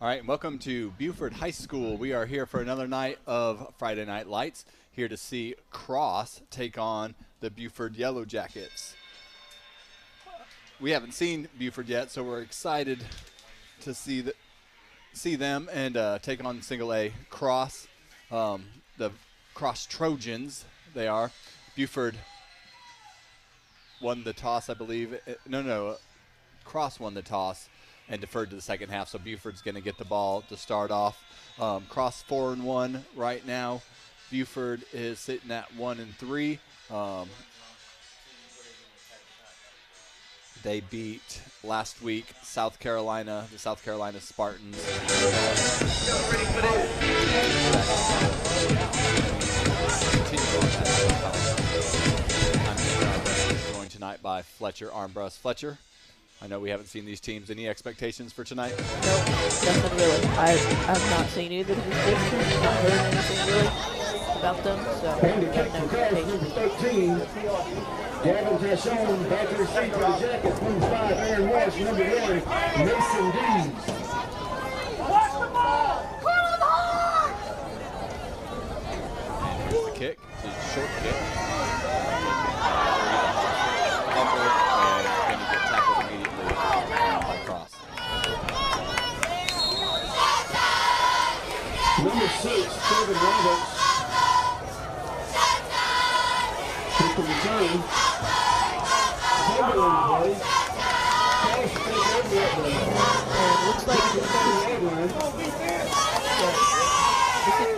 All right, welcome to Buford High School. We are here for another night of Friday Night Lights, here to see Cross take on the Buford Yellow Jackets. We haven't seen Buford yet, so we're excited to see them and take on single A Cross, the Cross Trojans. They are. Buford won the toss, I believe. Cross won the toss and deferred to the second half, so Buford's going to get the ball to start off. Cross 4-1 right now. Buford is sitting at 1-3. They beat last week the South Carolina Spartans. I'm joined tonight by Fletcher Armbrust. Fletcher, I know we haven't seen these teams. Any expectations for tonight? Nope, nothing really. I've not seen either of these teams. Not heard anything really about them, so I have no expectations. Gavin Tashon, back to the seat for the Jackets. Number 5, Aaron Walsh. Number 1, Mason Dees. Watch the ball! Clear the heart! Here's the kick. It's a short kick. And going to get tackled immediately by Cross. Number 6, Kevin Roberts. Kick the return. Timberland play. Looks like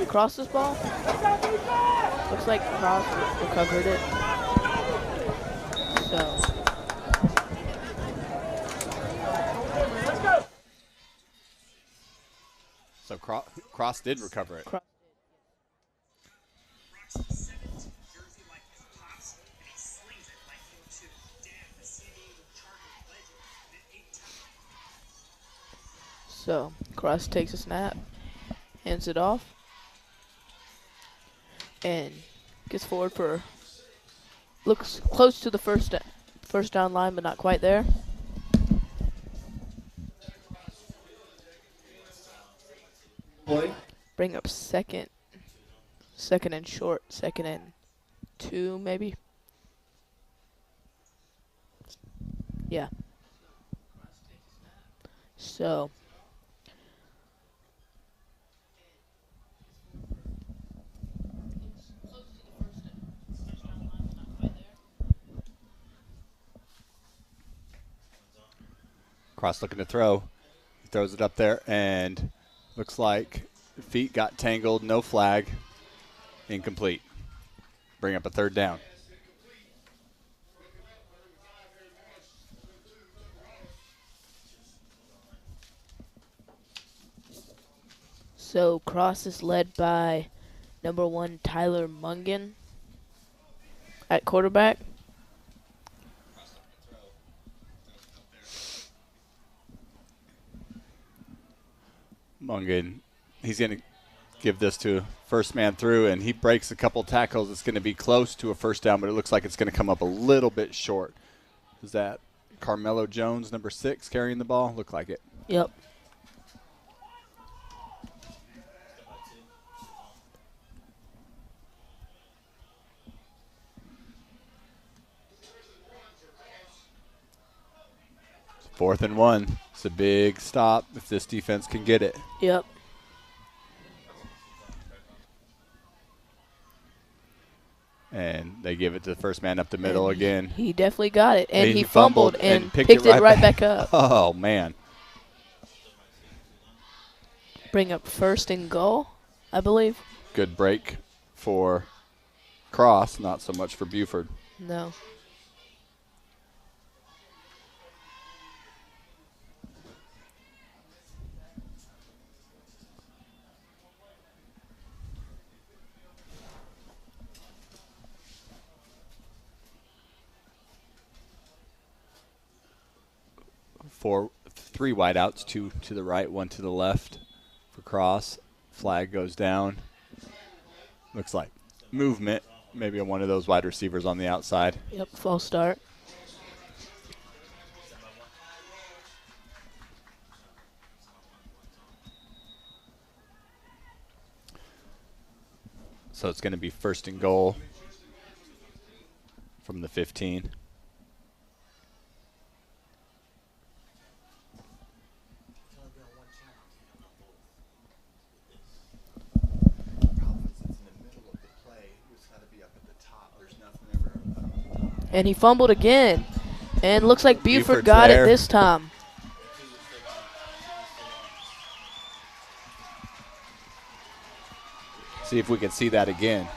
Cross's ball. Looks like Cross recovered it. So. So Cross did recover it. So Cross takes a snap, hands it off, and gets forward for, looks close to the first down line, but not quite there. Bring up second and short, 2nd and 2 maybe. Yeah. So. Cross looking to throw. He throws it up there and looks like feet got tangled. No flag. Incomplete. Bring up a 3rd down. So Cross is led by number 1 Tyler Mungan at quarterback. Mungan, he's going to give this to first man through, and he breaks a couple tackles. It's going to be close to a 1st down, but it looks like it's going to come up a little bit short. Is that Carmelo Jones, number 6, carrying the ball? Look like it. Yep. Fourth and 1. It's a big stop if this defense can get it. Yep. And they give it to the first man up the middle again. He definitely got it. And he fumbled and picked it right back up. Oh, man. Bring up 1st and goal, I believe. Good break for Cross, not so much for Buford. No. Three wideouts, 2 to the right, 1 to the left for Cross. Flag goes down. Looks like movement, maybe one of those wide receivers on the outside. Yep, false start. So it's going to be 1st and goal from the 15. And he fumbled again. And looks like Buford Buford's got there. it this time. See if we can see that again.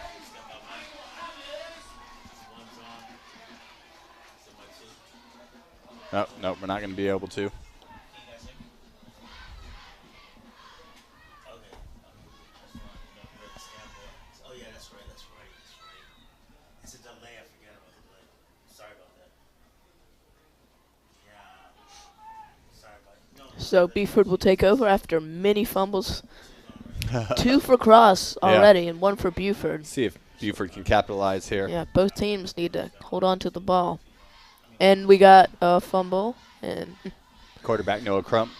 Oh, no, we're not going to be able to. So Buford will take over after many fumbles. 2 for Cross already and 1 for Buford. See if Buford can capitalize here. Yeah, both teams need to hold on to the ball. And we got a fumble. And Quarterback Noah Crump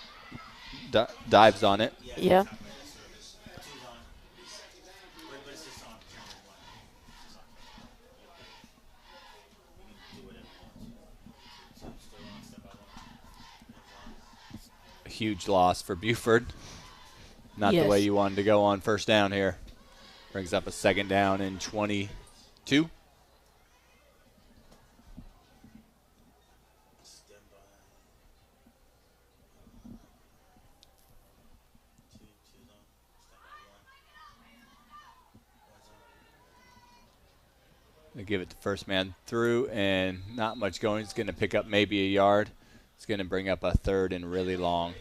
dives on it. yeah. A huge loss for Buford. Not the Yes. way you wanted to go on 1st down here. Brings up a 2nd down and 22. They give it to first man through, and not much going. It's going to pick up maybe a yard. It's going to bring up a 3rd and really long.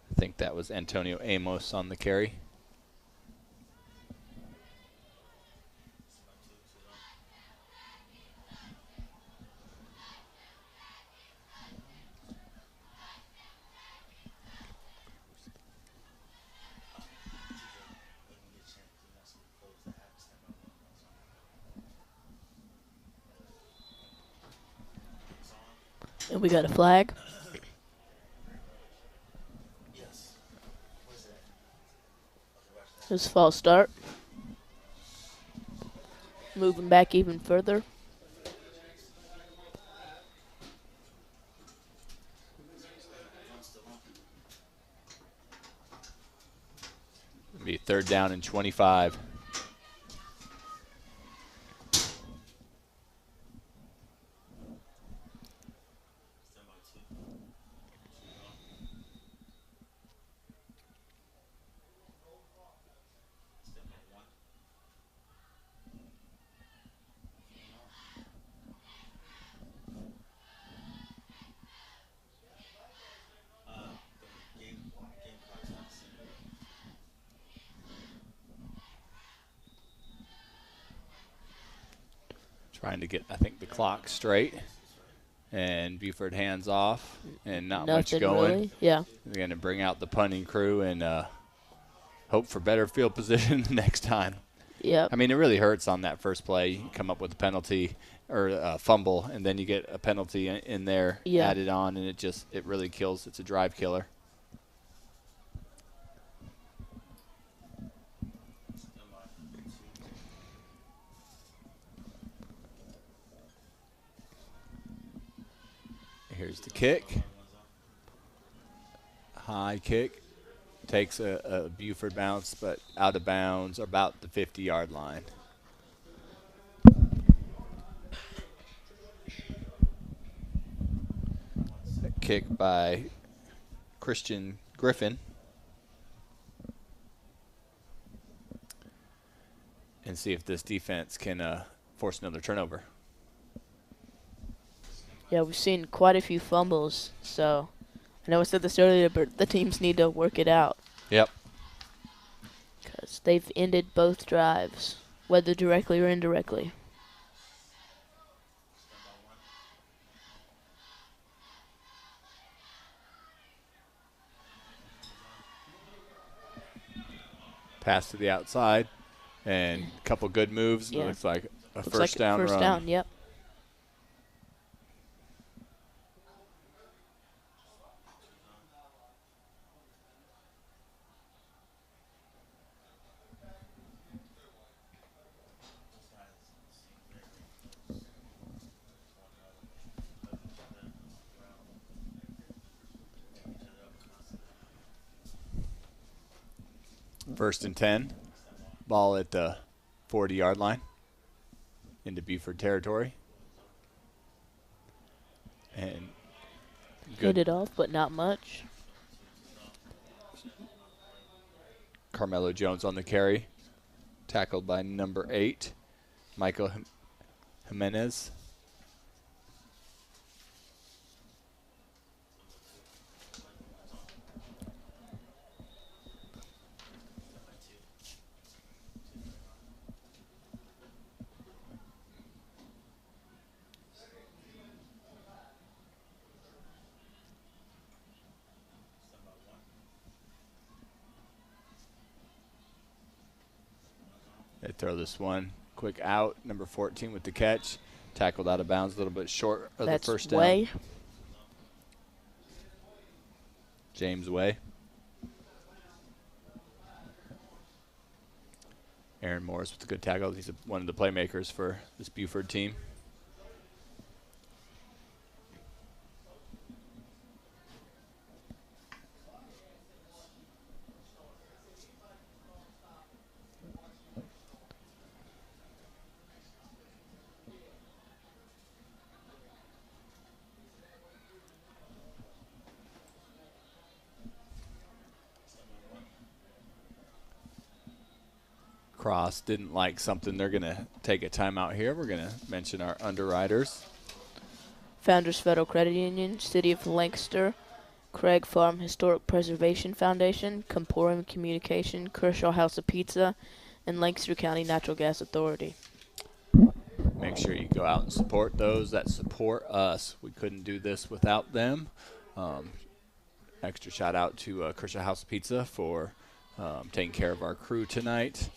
I think that was Antonio Amos on the carry. And we got a flag. This false start. Moving back even further. It'll be 3rd down and 25. Trying to get, I think, the clock straight. And Buford hands off and not much Nothing going. really. Yeah. They're going to bring out the punting crew and hope for better field position the next time. Yep. I mean, it really hurts on that first play. You come up with a penalty or a fumble, and then you get a penalty in there added on, and it really kills. It's a drive killer. Here's the kick. High kick. Takes a Buford bounce, but out of bounds, about the 50-yard line. A kick by Christian Griffin. And see if this defense can force another turnover. Yeah, we've seen quite a few fumbles, so I know I said this earlier, but the teams need to work it out. Yep. Because they've ended both drives, whether directly or indirectly. Pass to the outside, and a couple good moves. Yeah. It looks like a Looks first like down first run. down, yep. First and 10. Ball at the 40-yard line into Buford territory. And Hit it off, but not much. Carmelo Jones on the carry. Tackled by number 8, Michael Jimenez. They throw this one quick out. Number 14 with the catch. Tackled out of bounds, a little bit short of the first down. Way. James Way. Aaron Morris with a good tackle. He's one of the playmakers for this Buford team. Cross didn't like something. They're going to take a timeout here. We're going to mention our underwriters. Founders Federal Credit Union, City of Lancaster, Craig Farm Historic Preservation Foundation, Comporium Communication, Kershaw House of Pizza, and Lancaster County Natural Gas Authority. Make sure you go out and support those that support us. We couldn't do this without them. Extra shout out to Kershaw House of Pizza for taking care of our crew tonight.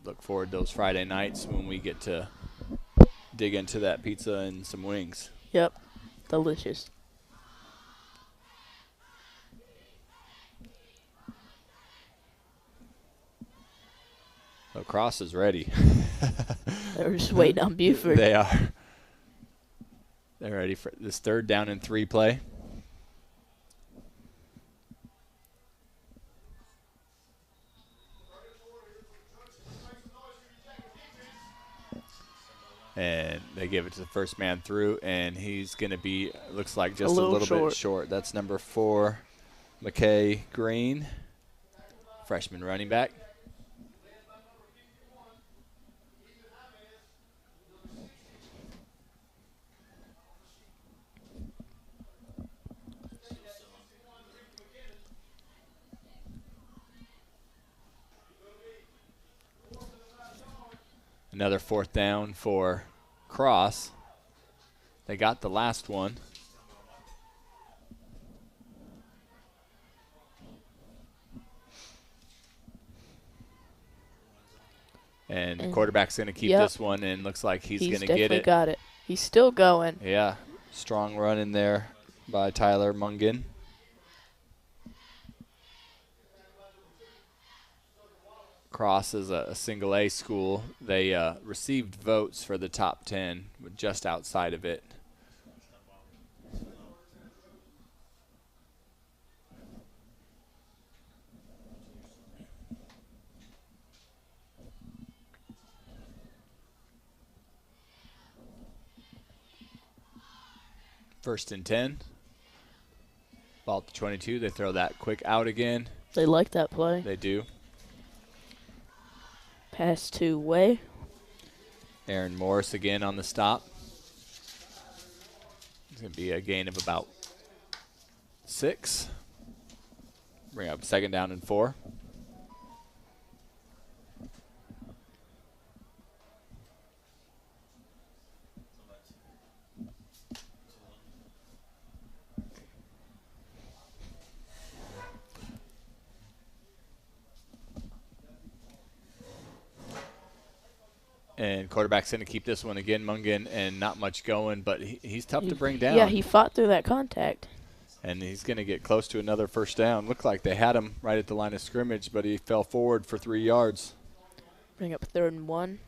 Look forward to those Friday nights when we get to dig into that pizza and some wings. Yep, delicious. Cross is ready. They're just waiting on Buford. They are. They're ready for this 3rd down and 3 play. And they give it to the first man through, and he's going to be, looks like just a little bit short. That's number 4, McKay Green, freshman running back. Another 4th down for Cross. They got the last one. And quarterback's going to keep this one, and looks like he's going to get it. He's definitely got it. He's still going. Yeah, strong run in there by Tyler Mungan. Cross is a single A school. They received votes for the top 10, but just outside of it. First and 10. Ball at the 22. They throw that quick out again. They like that play. They do. Pass to Way. Aaron Morris again on the stop. It's going to be a gain of about 6. Bring up 2nd down and 4. And quarterback's going to keep this one again, Mungan, and not much going, but he's tough to bring down. Yeah, he fought through that contact. And he's going to get close to another 1st down. Looked like they had him right at the line of scrimmage, but he fell forward for 3 yards. Bring up 3rd and 1.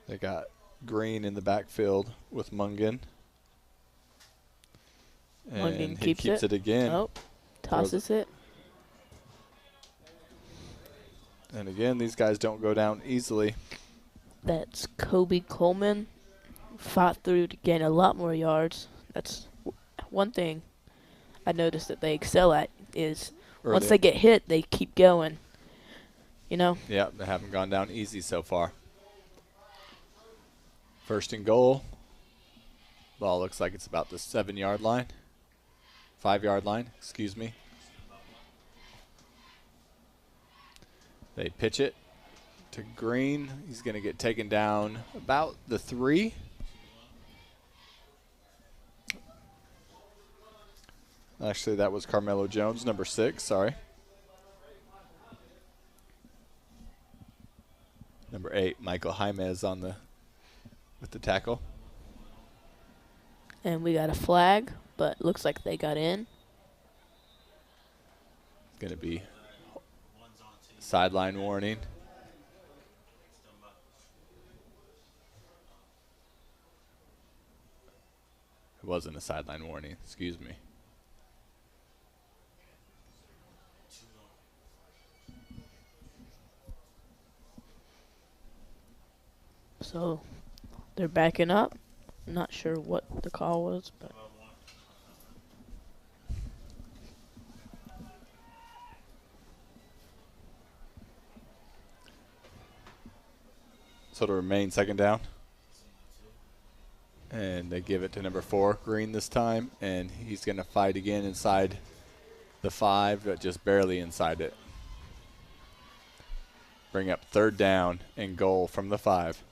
They got Green in the backfield with Mungan. Mungan And he keeps it again. Oh, tosses it. And again, these guys don't go down easily. That's Kobe Coleman. Fought through to gain a lot more yards. That's one thing I noticed that they excel at is once they get hit, they keep going. You know? Yeah, they haven't gone down easy so far. First and goal. Ball looks like it's about the 7-yard line. 5-yard line, excuse me. They pitch it to Green. He's going to get taken down about the 3. Actually, that was Carmelo Jones, number 6, sorry. Number 8, Michael Jaimez with the tackle. And we got a flag, but looks like they got in. It's going to be sideline warning. It wasn't a sideline warning, excuse me. So they're backing up. I'm not sure what the call was, but so it'll remain second down. And they give it to number 4, Green this time, and he's going to fight again inside the 5, but just barely inside it. Bring up third down and goal from the 5.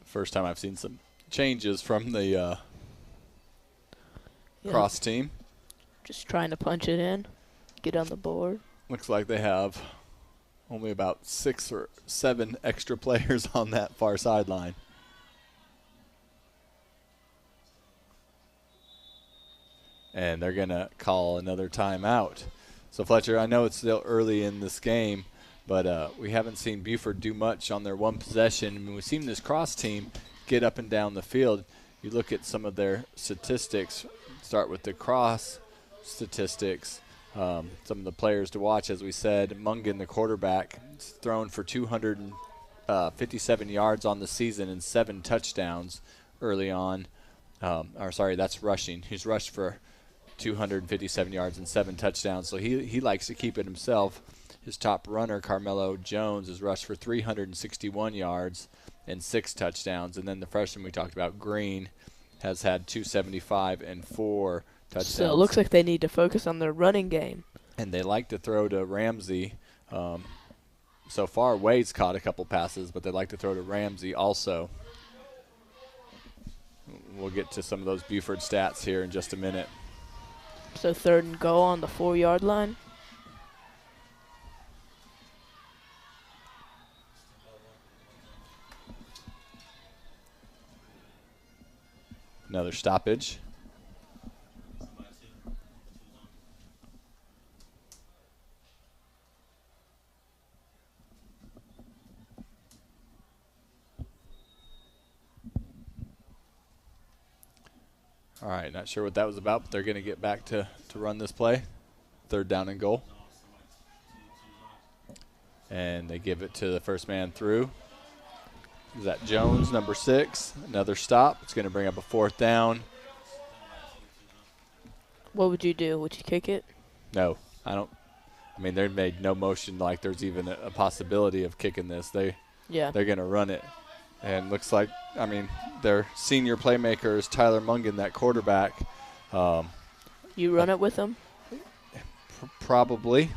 First time I've seen some changes from the cross team. just trying to punch it in, get on the board. Looks like they have only about 6 or 7 extra players on that far sideline. And they're going to call another timeout. So, Fletcher, I know it's still early in this game, but we haven't seen Buford do much on their one possession. I mean, we've seen this cross team get up and down the field. You look at some of their statistics, start with the cross statistics. Some of the players to watch, as we said, Mungan, the quarterback, thrown for 257 yards on the season and 7 touchdowns early on. That's rushing. He's rushed for 257 yards and 7 touchdowns, so he likes to keep it himself. His top runner, Carmelo Jones, has rushed for 361 yards and 6 touchdowns. And then the freshman we talked about, Green, has had 275 and 4 touchdowns. So it looks like they need to focus on their running game. And they like to throw to Ramsey. So far, Wade's caught a couple passes, but they like to throw to Ramsey also. We'll get to some of those Buford stats here in just a minute. So 3rd and goal on the 4-yard line. Another stoppage. All right, not sure what that was about, but they're going to get back to run this play. 3rd down and goal. And they give it to the first man through. Is that Jones, number 6? Another stop. It's going to bring up a 4th down. What would you do? Would you kick it? No, I don't. I mean, they made no motion like there's even a possibility of kicking this. They're going to run it. And looks like, I mean, their senior playmaker is Tyler Mungan, that quarterback. You run it with them? Probably.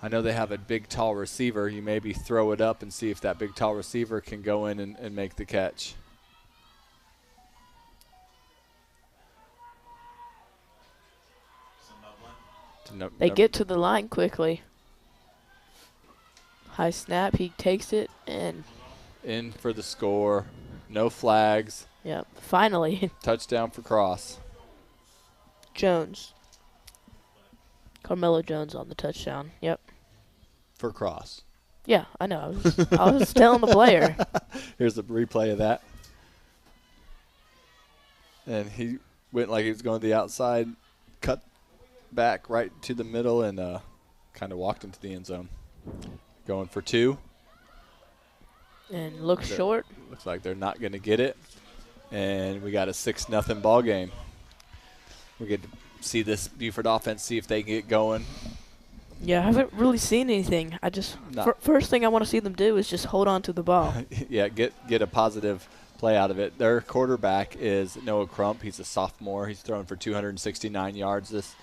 I know they have a big, tall receiver. You maybe throw it up and see if that big, tall receiver can go in and make the catch. They get to the line quickly. High snap, he takes it, and in for the score. No flags. Yep, finally. Touchdown for Cross. Jones. Carmelo Jones on the touchdown. Yep. For Cross. Yeah, I know. I was telling the player. Here's a replay of that. And he went like he was going to the outside, cut back right to the middle, and kind of walked into the end zone. Going for 2. And looks short. Looks like they're not going to get it. And we got a 6-0 ball game. We get to see this Buford offense, see if they get going. Yeah, I haven't really seen anything. I just first thing I want to see them do is just hold on to the ball. Yeah, get a positive play out of it. Their quarterback is Noah Crump. He's a sophomore. He's thrown for 269 yards this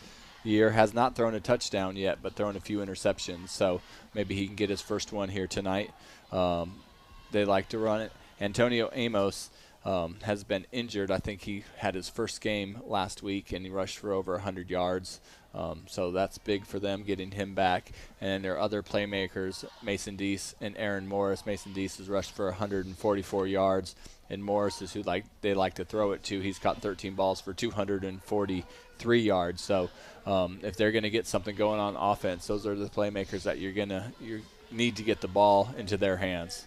year. Has not thrown a touchdown yet, but thrown a few interceptions. So maybe he can get his first one here tonight. They like to run it. Antonio Amos has been injured. I think he had his first game last week, and he rushed for over 100 yards. So that's big for them, getting him back. And their other playmakers, Mason Deese and Aaron Morris. Mason Deese has rushed for 144 yards, and Morris is who they like to throw it to. He's caught 13 balls for 243 yards. So if they're going to get something going on offense, those are the playmakers that you need to get the ball into their hands.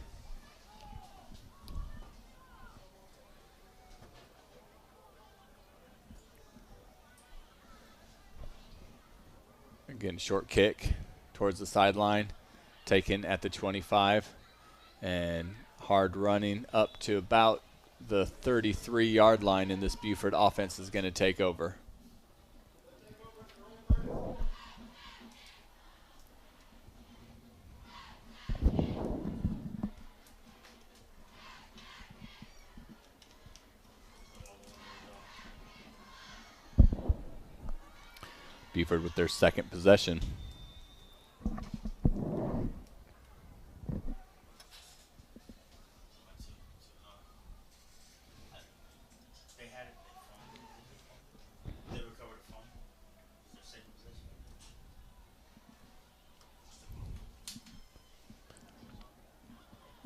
Again, short kick towards the sideline, taken at the 25, and hard running up to about the 33-yard line, and this Buford offense is going to take over. Buford with their second possession.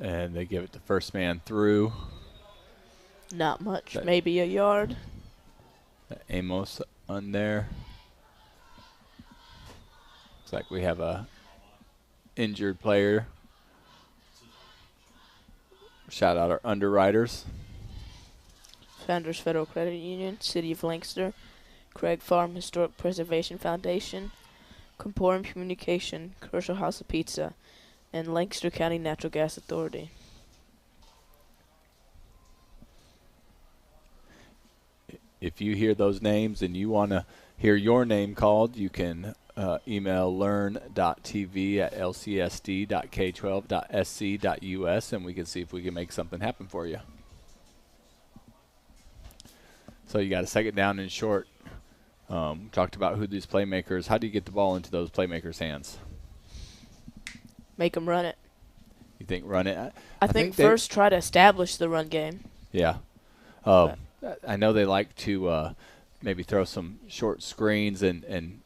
And they give it the first man through. Not much, maybe a yard. Amos on there. Looks like we have a injured player. Shout out our underwriters. Founders Federal Credit Union, City of Lancaster, Craig Farm Historic Preservation Foundation, Comporium Communication, Commercial House of Pizza, and Lancaster County Natural Gas Authority. If you hear those names and you want to hear your name called, you can email learn.tv@lcsd.k12.sc.us, and we can see if we can make something happen for you. So you got a second down and short. Talked about who these playmakers. How do you get the ball into those playmakers' hands? Make them run it. You think run it? I think first try to establish the run game. Yeah. I know they like to maybe throw some short screens, and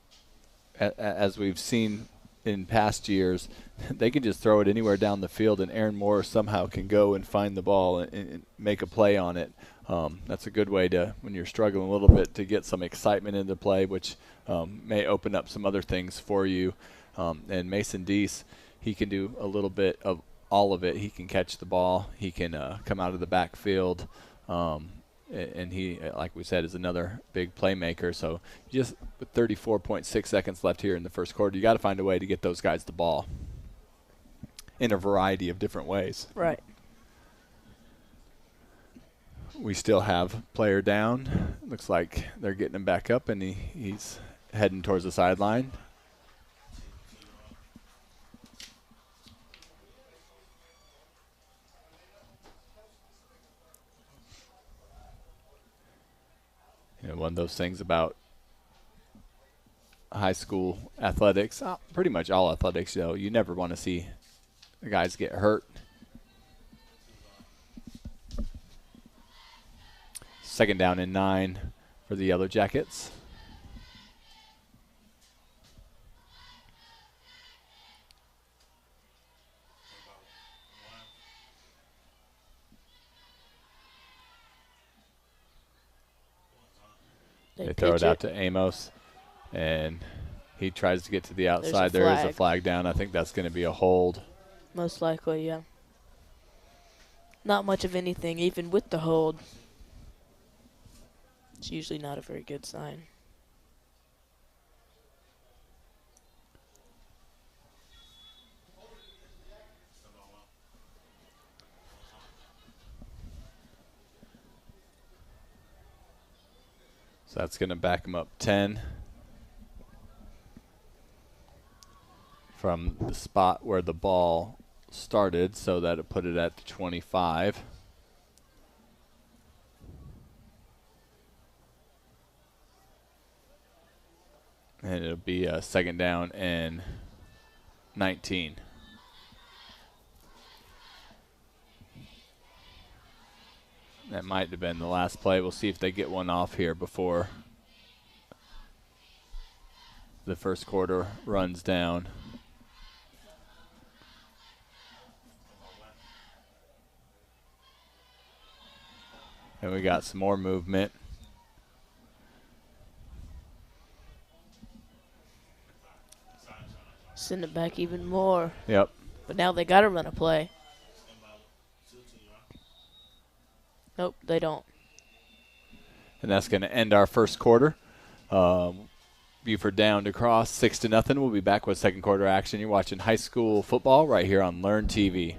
as we've seen in past years, they can just throw it anywhere down the field, and Aaron Moore somehow can go and find the ball and make a play on it. That's a good way to, when you're struggling a little bit, to get some excitement into play, which may open up some other things for you. And Mason Deese, he can do a little bit of all of it. He can catch the ball. He can come out of the backfield. And he, like we said, is another big playmaker. So just with 34.6 seconds left here in the first quarter, you got to find a way to get those guys the ball in a variety of different ways. Right. We still have player down. Looks like they're getting him back up, and he's heading towards the sideline. One of those things about high school athletics, pretty much all athletics, you never want to see the guys get hurt. Second down and 9 for the Yellow Jackets. They throw it out to Amos, and he tries to get to the outside. There is a flag down. I think that's going to be a hold. Most likely, yeah. Not much of anything, even with the hold. It's usually not a very good sign. So that's going to back him up 10 from the spot where the ball started, so that'll put it at the 25. And it'll be a second down and 19. That might have been the last play. We'll see if they get one off here before the first quarter runs down. And we got some more movement. Send it back even more. Yep. But now they got to run a play. Nope, they don't. And that's going to end our first quarter. Buford down to cross 6-0. We'll be back with second quarter action. You're watching high school football right here on Learn TV.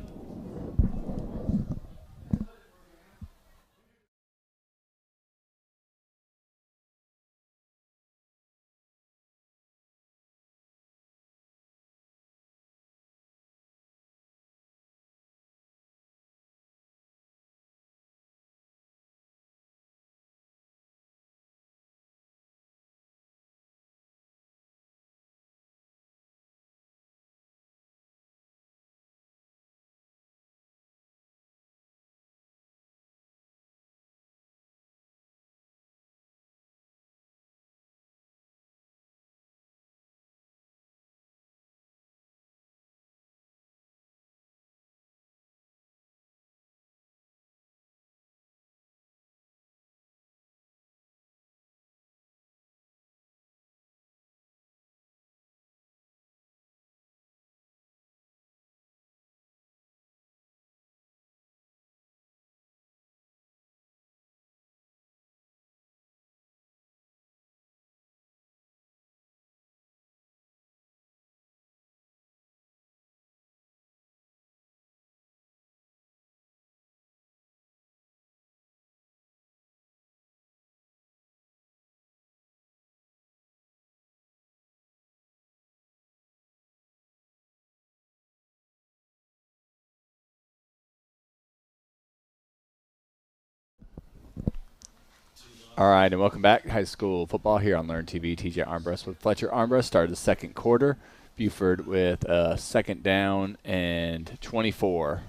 All right, and welcome back. High school football here on Learn TV. TJ Armbrust with Fletcher Armbrust. Started the second quarter. Buford with a second down and 24.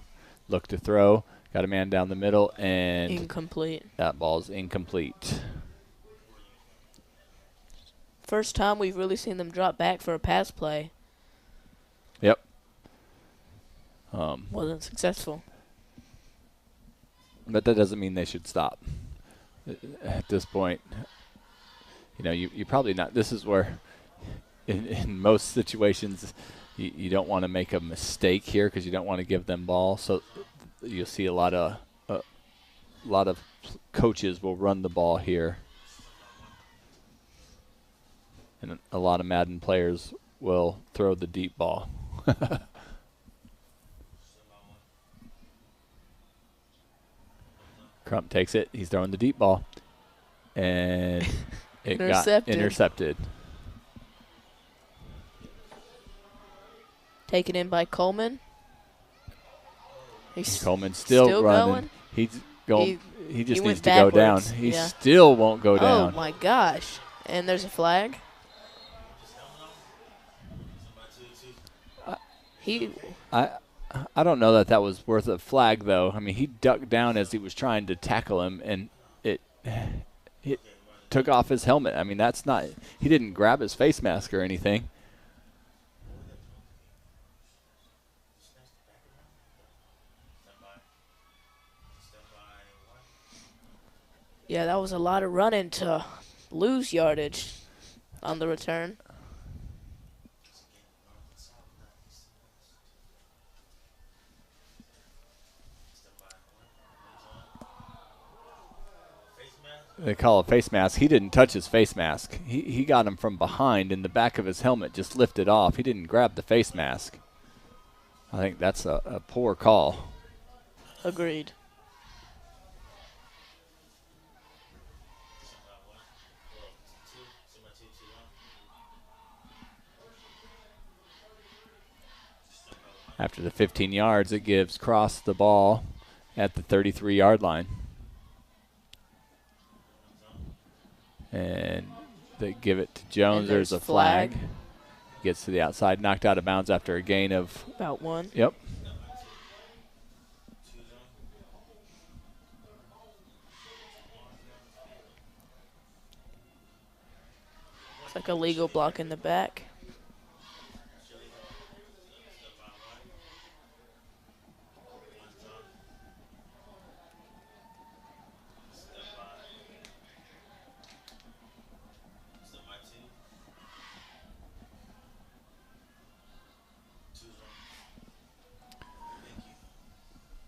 Look to throw. Got a man down the middle, and incomplete. That ball's incomplete. First time we've really seen them drop back for a pass play. Yep. Wasn't successful. But that doesn't mean they should stop. At this point, you know, you probably not. This is where, in most situations, you don't want to make a mistake here because you don't want to give them ball. So you'll see a lot of coaches will run the ball here, and a lot of Madden players will throw the deep ball. Crump takes it. He's throwing the deep ball. And it got intercepted. Taken in by Coleman. Coleman's still running. Going? He's going. He just needs to backwards. Go down. He still won't go down. Oh, my gosh. And there's a flag. I don't know that was worth a flag, though. I mean, he ducked down as he was trying to tackle him, and it took off his helmet. I mean, that's not – he didn't grab his face mask or anything. Yeah, that was a lot of running to lose yardage on the return. They call a face mask. He didn't touch his face mask. He got him from behind, and the back of his helmet just lifted off. He didn't grab the face mask. I think that's a poor call. Agreed. After the 15 yards, it gives Cross the ball at the 33-yard line. And they give it to Jones. And there's a flag. Gets to the outside, knocked out of bounds after a gain of about 1. Yep. It's like a legal block in the back.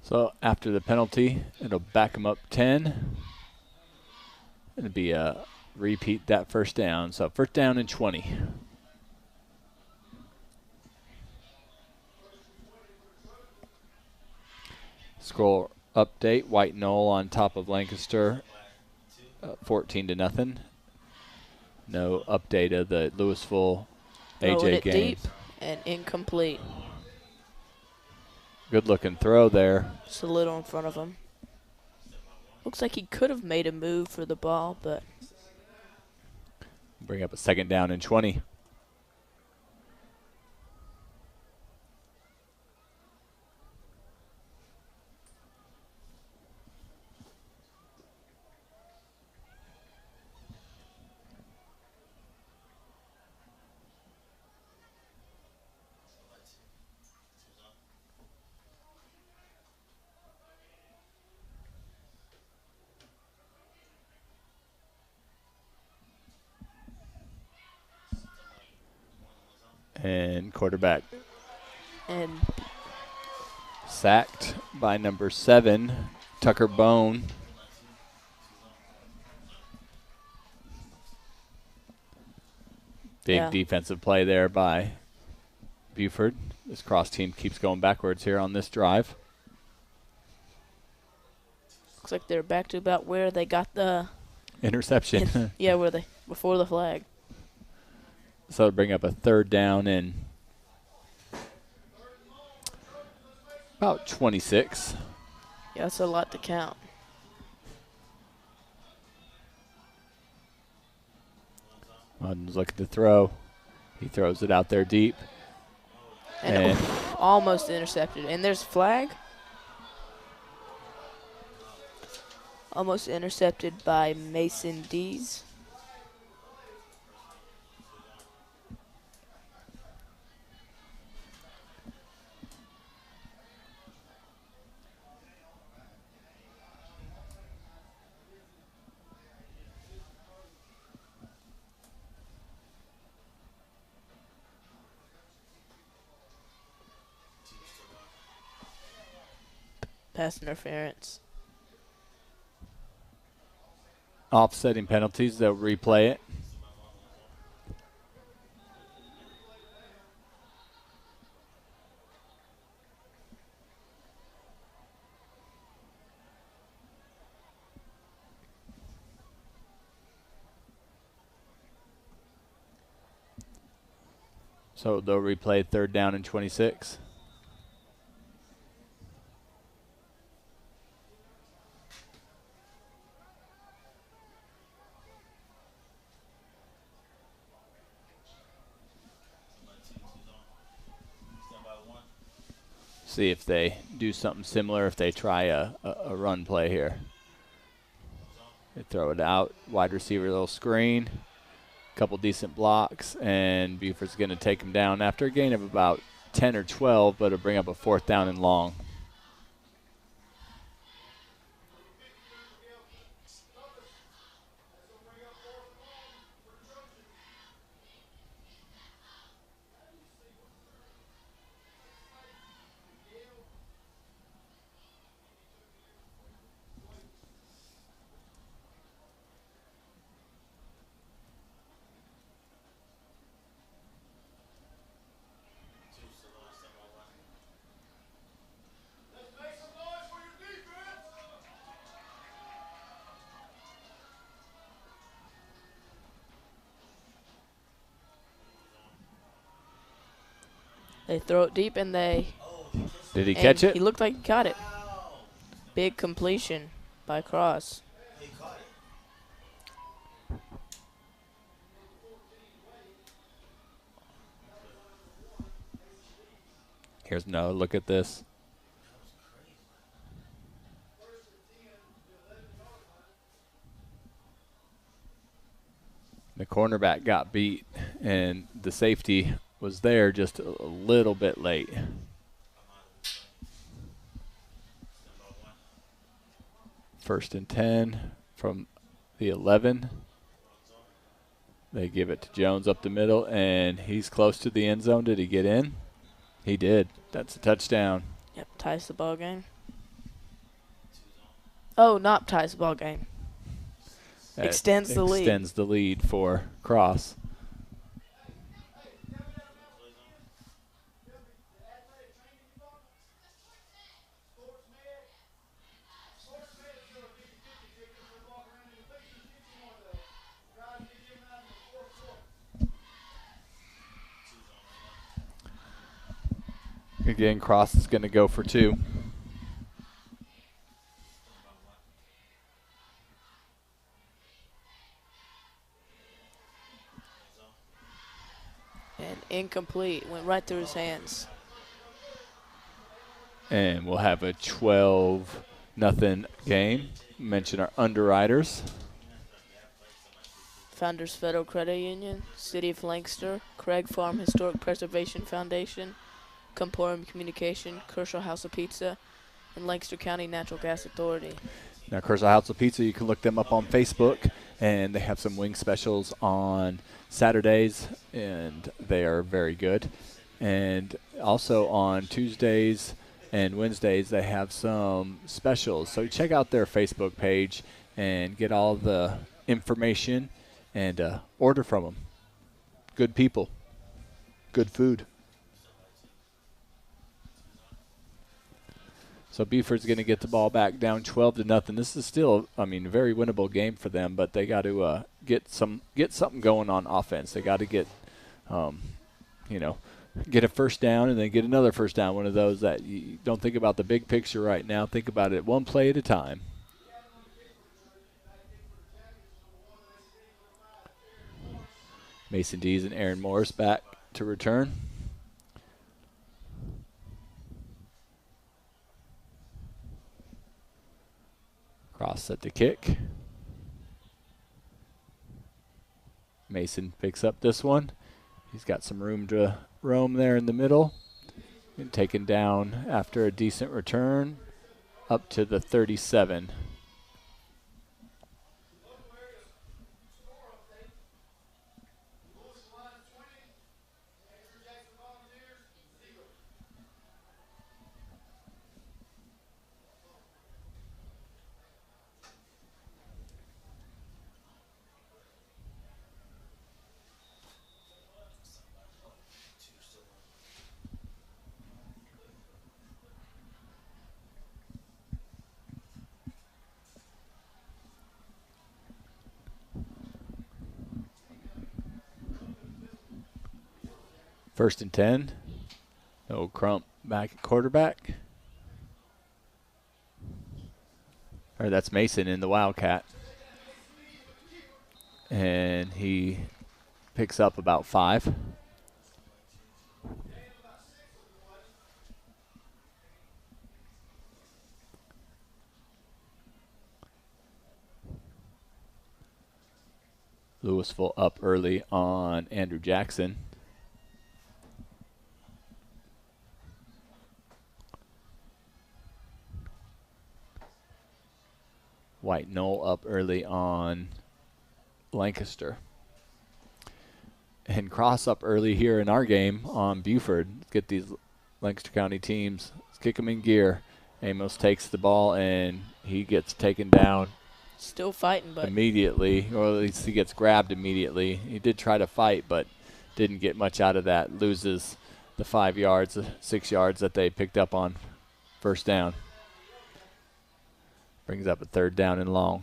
So after the penalty, it'll back them up 10. It'll be a repeat that first down. So first down and 20. Score update, White Knoll on top of Lancaster, 14-0. No update of the Louisville AJ game. Deep and incomplete. Good looking throw there. Just a little in front of him. Looks like he could have made a move for the ball, but. Bring up a second down and 20. And quarterback. And sacked by number 7, Tucker Bone. Big defensive play there by Buford. This cross team keeps going backwards here on this drive. Looks like they're back to about where they got the interception. Yeah, where they before the flag. So bring up a third down and about 26. Yeah, that's a lot to count. Munn's looking to throw. He throws it out there deep. And almost intercepted. And there's a flag. Almost intercepted by Mason Dees. Pass interference. Offsetting penalties, they'll replay it. So they'll replay third down and 26. See if they do something similar, if they try a run play here. They throw it out, wide receiver, little screen, couple decent blocks, and Buford's going to take him down after a gain of about 10 or 12, but it'll bring up a fourth down and long. They throw it deep, and they. Did he catch it? He looked like he caught it. Big completion by Cross. Here's another look at this. The cornerback got beat, and the safety was there just a little bit late. First and 10 from the 11. They give it to Jones up the middle, and he's close to the end zone. Did he get in? He did. That's a touchdown. Yep, ties the ball game. Oh, not ties the ball game. That Extends the lead. Extends the lead for Cross. Again, Cross is going to go for 2. And incomplete. Went right through his hands. And we'll have a 12-0 game. Mention our underwriters. Founders Federal Credit Union, City of Lancaster, Craig Farm Historic Preservation Foundation, Comporium Communication, Kershaw House of Pizza, and Lancaster County Natural Gas Authority. Now, Kershaw House of Pizza, you can look them up on Facebook, and they have some wing specials on Saturdays, and they are very good. And also on Tuesdays and Wednesdays, they have some specials. So check out their Facebook page and get all the information and order from them. Good people. Good food. So Buford's going to get the ball back down 12-0. This is still, a very winnable game for them, but they got to get something going on offense. They got to get, get a first down and then get another first down. One of those that you don't think about the big picture right now. Think about it one play at a time. Mason Dees and Aaron Morris back to return. Cross set to kick. Mason picks up this one. He's got some room to roam there in the middle. And taken down after a decent return up to the 37. First and 10. No Crump back at quarterback. Or that's Mason in the Wildcat. And he picks up about 5. Louisville up early on Andrew Jackson. White Knoll up early on Lancaster. And Cross up early here in our game on Buford. Let's get these Lancaster County teams. Let's kick them in gear. Amos takes the ball, and he gets taken down. Still fighting, but immediately, or at least he gets grabbed immediately. He did try to fight, but didn't get much out of that. Loses the 5 yards, 6 yards that they picked up on first down. Brings up a 3rd down and long.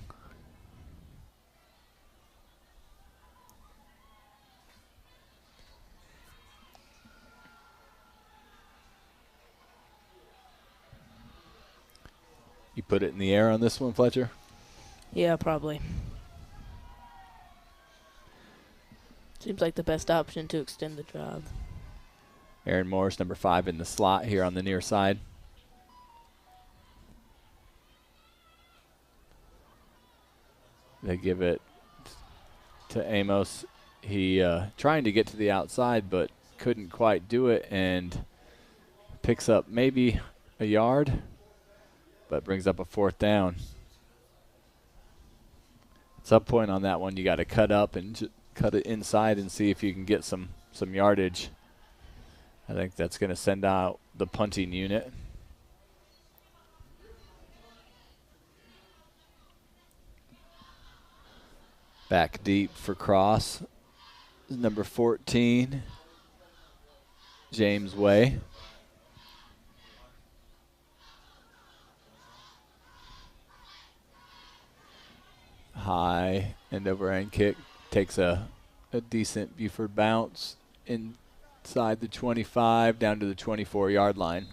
put it in the air on this one, Fletcher? Yeah, probably. Seems like the best option to extend the drive. Aaron Morris, number 5 in the slot here on the near side. They give it to Amos. He trying to get to the outside, but couldn't quite do it, and picks up maybe a yard, but brings up a 4th down. At some point on that one, you got to cut up and cut it inside and see if you can get some yardage. I think that's going to send out the punting unit. Back deep for Cross. Number 14, James Way. High end over end kick. Takes a decent Buford bounce inside the 25 down to the 24-yard line.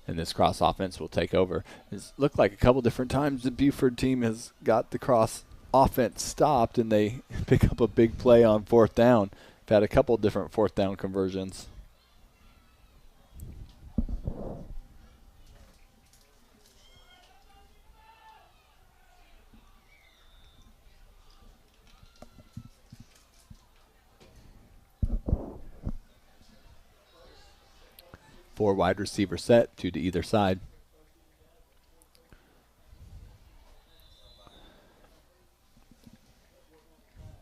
And this Cross offense will take over. It's looked like a couple different times the Buford team has got the Cross offense stopped, and they pick up a big play on 4th down. They've had a couple different 4th down conversions. Four wide receiver set, 2 to either side.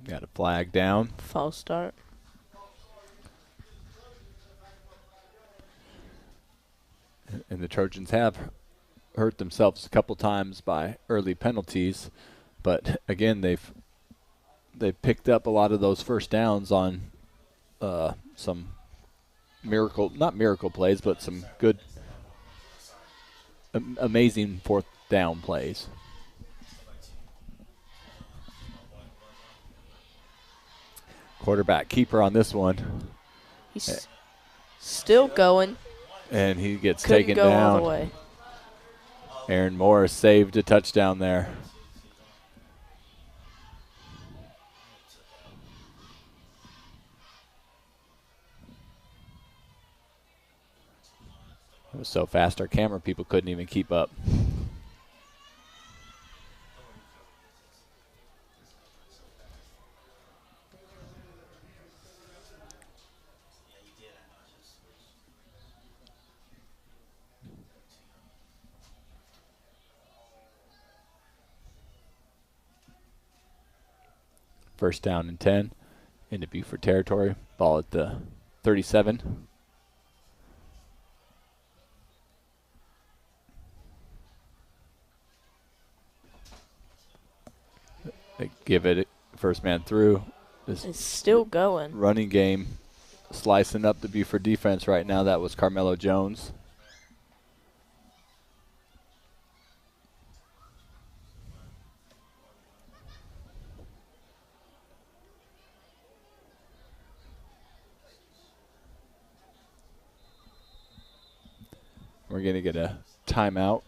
Got a flag down. False start. And the Trojans have hurt themselves a couple times by early penalties, but again, they've picked up a lot of those first downs on some not miracle plays, but some good, amazing 4th down plays. Quarterback keeper on this one. He's still going. And he gets Couldn't taken go down. all the way. Aaron Morris saved a touchdown there. It was so fast our camera people couldn't even keep up. First down and 10 into Buford territory. Ball at the 37. They give it first man through. This It's still going. running game slicing up the Buford defense right now. That was Carmelo Jones. We're going to get a timeout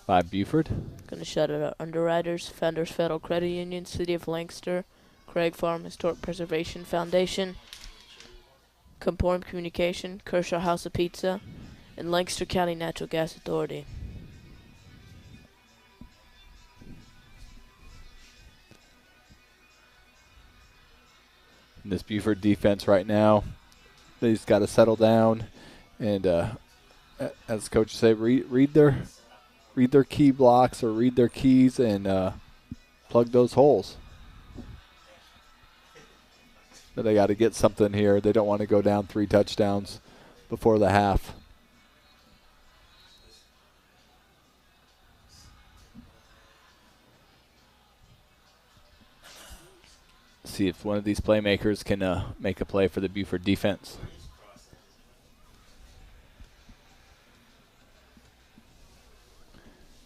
by Buford. Going to shut it up. Underwriters, Founders Federal Credit Union, City of Lancaster, Craig Farm Historic Preservation Foundation, Comportum Communication, Kershaw House of Pizza, and Lancaster County Natural Gas Authority. And this Buford defense right now, they just got to settle down and, as coaches say, read their key blocks or read their keys and plug those holes. But they got to get something here. They don't want to go down 3 touchdowns before the half. See if one of these playmakers can make a play for the Buford defense.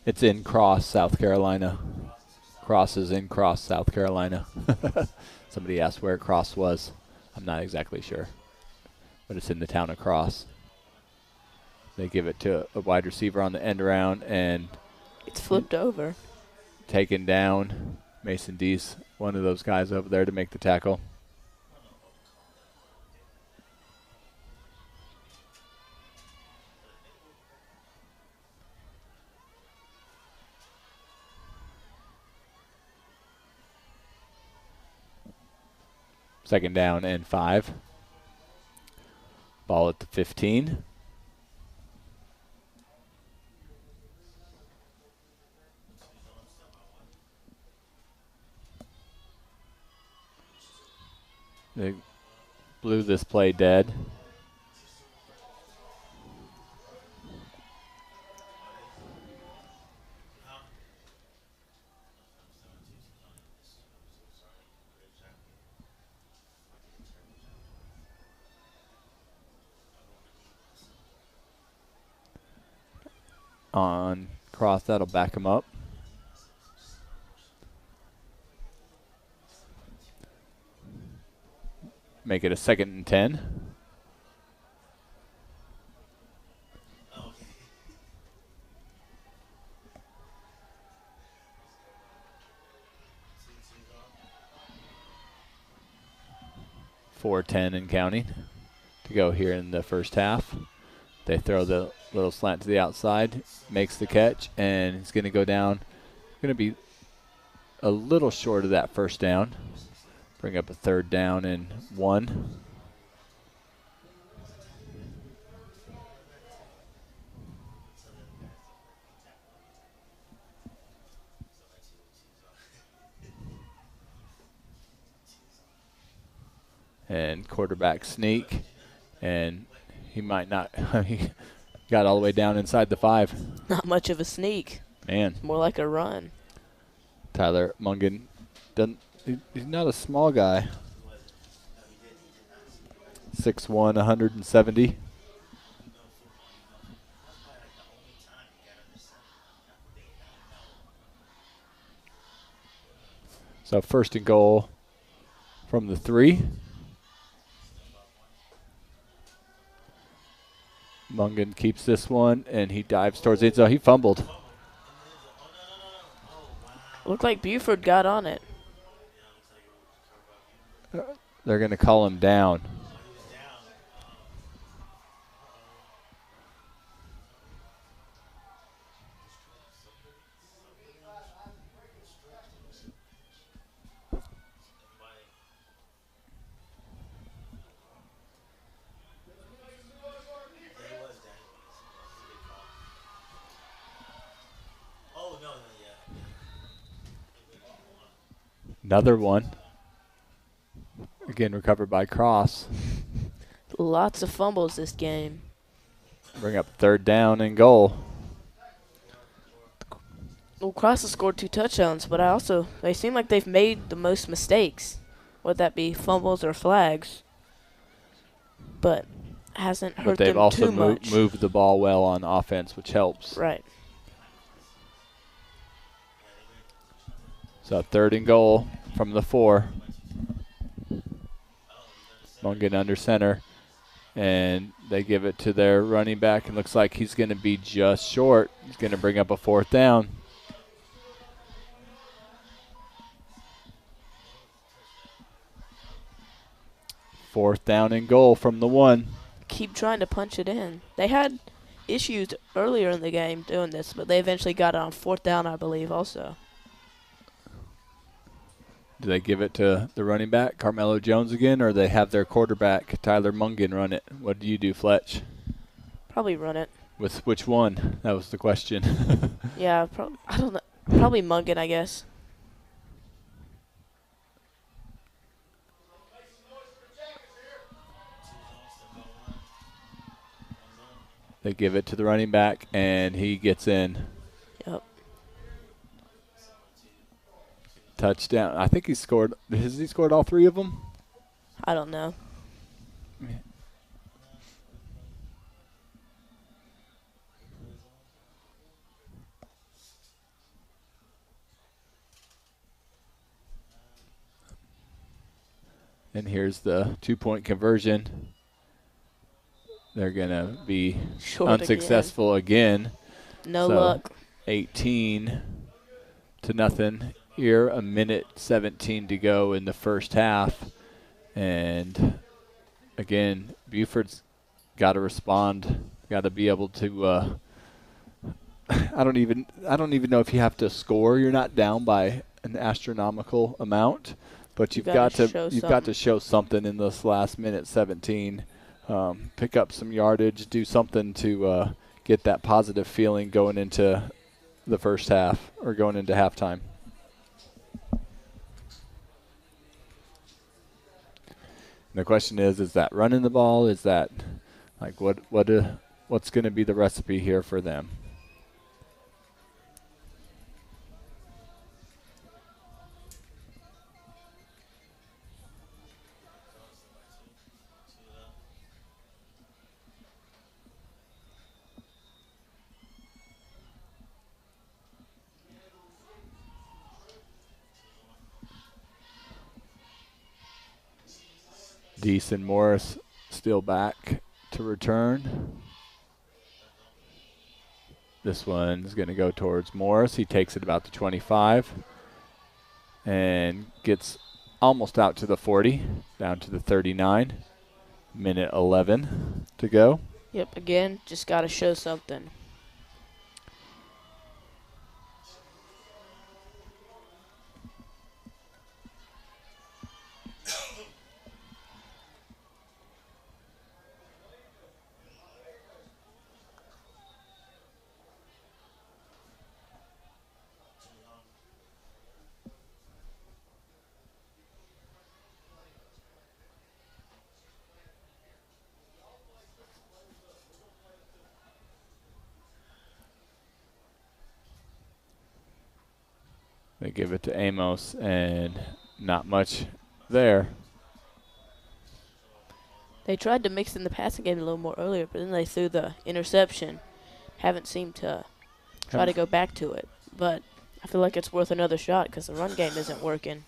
It's in Cross, South Carolina. Cross is in Cross, South Carolina. Somebody asked where Cross was. I'm not exactly sure, but it's in the town of Cross. They give it to a wide receiver on the end around, and It's flipped over. taken down. Mason Dees, one of those guys over there to make the tackle. Second down and 5. Ball at the 15. They blew this play dead. On Cross, that'll back him up. Make it a 2nd and 10. .410 and counting to go here in the first half. They throw the little slant to the outside, makes the catch, and he's going to go down. Going to be a little short of that first down. Bring up a 3rd down and 1. And quarterback sneak, and he might not. He got all the way down inside the 5. Not much of a sneak. Man, More like a run. Tyler Mungan doesn't. He's not a small guy. 6'1", 170. So 1st and goal from the 3. Mungan keeps this one, and he dives towards the end zone. He fumbled. Looked like Buford got on it. They're going to call him down. Another one. Again, recovered by Cross. Lots of fumbles this game. Bring up 3rd down and goal. Well, Cross has scored 2 touchdowns, but they seem like they've made the most mistakes, whether that be fumbles or flags. But hasn't hurt But they've them also too much. moved the ball well on offense, which helps. Right. So 3rd and goal from the 4. Mungan under center. And they give it to their running back, and looks like he's going to be just short. He's going to bring up a 4th down. Fourth down and goal from the 1. Keep trying to punch it in. They had issues earlier in the game doing this, but they eventually got it on 4th down, I believe, also. Do they give it to the running back, Carmelo Jones again, or they have their quarterback, Tyler Mungan, run it? What do you do, Fletch? Probably run it. With which one? That was the question. Yeah, I don't know. Probably Mungan, I guess. They give it to the running back, and he gets in. Yep. Touchdown. I think he scored. Has he scored all 3 of them? I don't know. And here's the 2-point conversion. They're going to be Short unsuccessful again. No So luck. 18-0 here. 1:17 to go in the first half. And again, Buford's got to respond. Got to be able to. I don't even know if you have to score. You're not down by an astronomical amount, but you've got to show something in this last minute 17. Pick up some yardage, do something to get that positive feeling going into the first half or going into halftime. And the question is that running the ball? Is that like what's going to be the recipe here for them? Deese and Morris still back to return. This one's going to go towards Morris. He takes it about the 25 and gets almost out to the 40, down to the 39. 1:11 to go. Yep, again, just got to show something. They give it to Amos, and not much there. They tried to mix in the passing game a little more earlier, but then they threw the interception. Haven't seemed to try to go back to it. But I feel like it's worth another shot because the run game isn't working.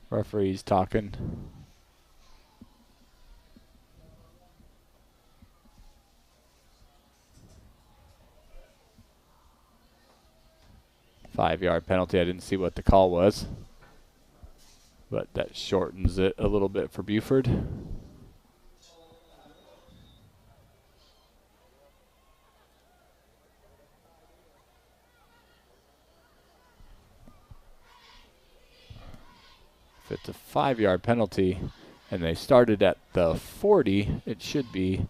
Referee's talking. Five-yard penalty. I didn't see what the call was, but that shortens it a little bit for Buford. If it's a 5-yard penalty and they started at the 40, it should be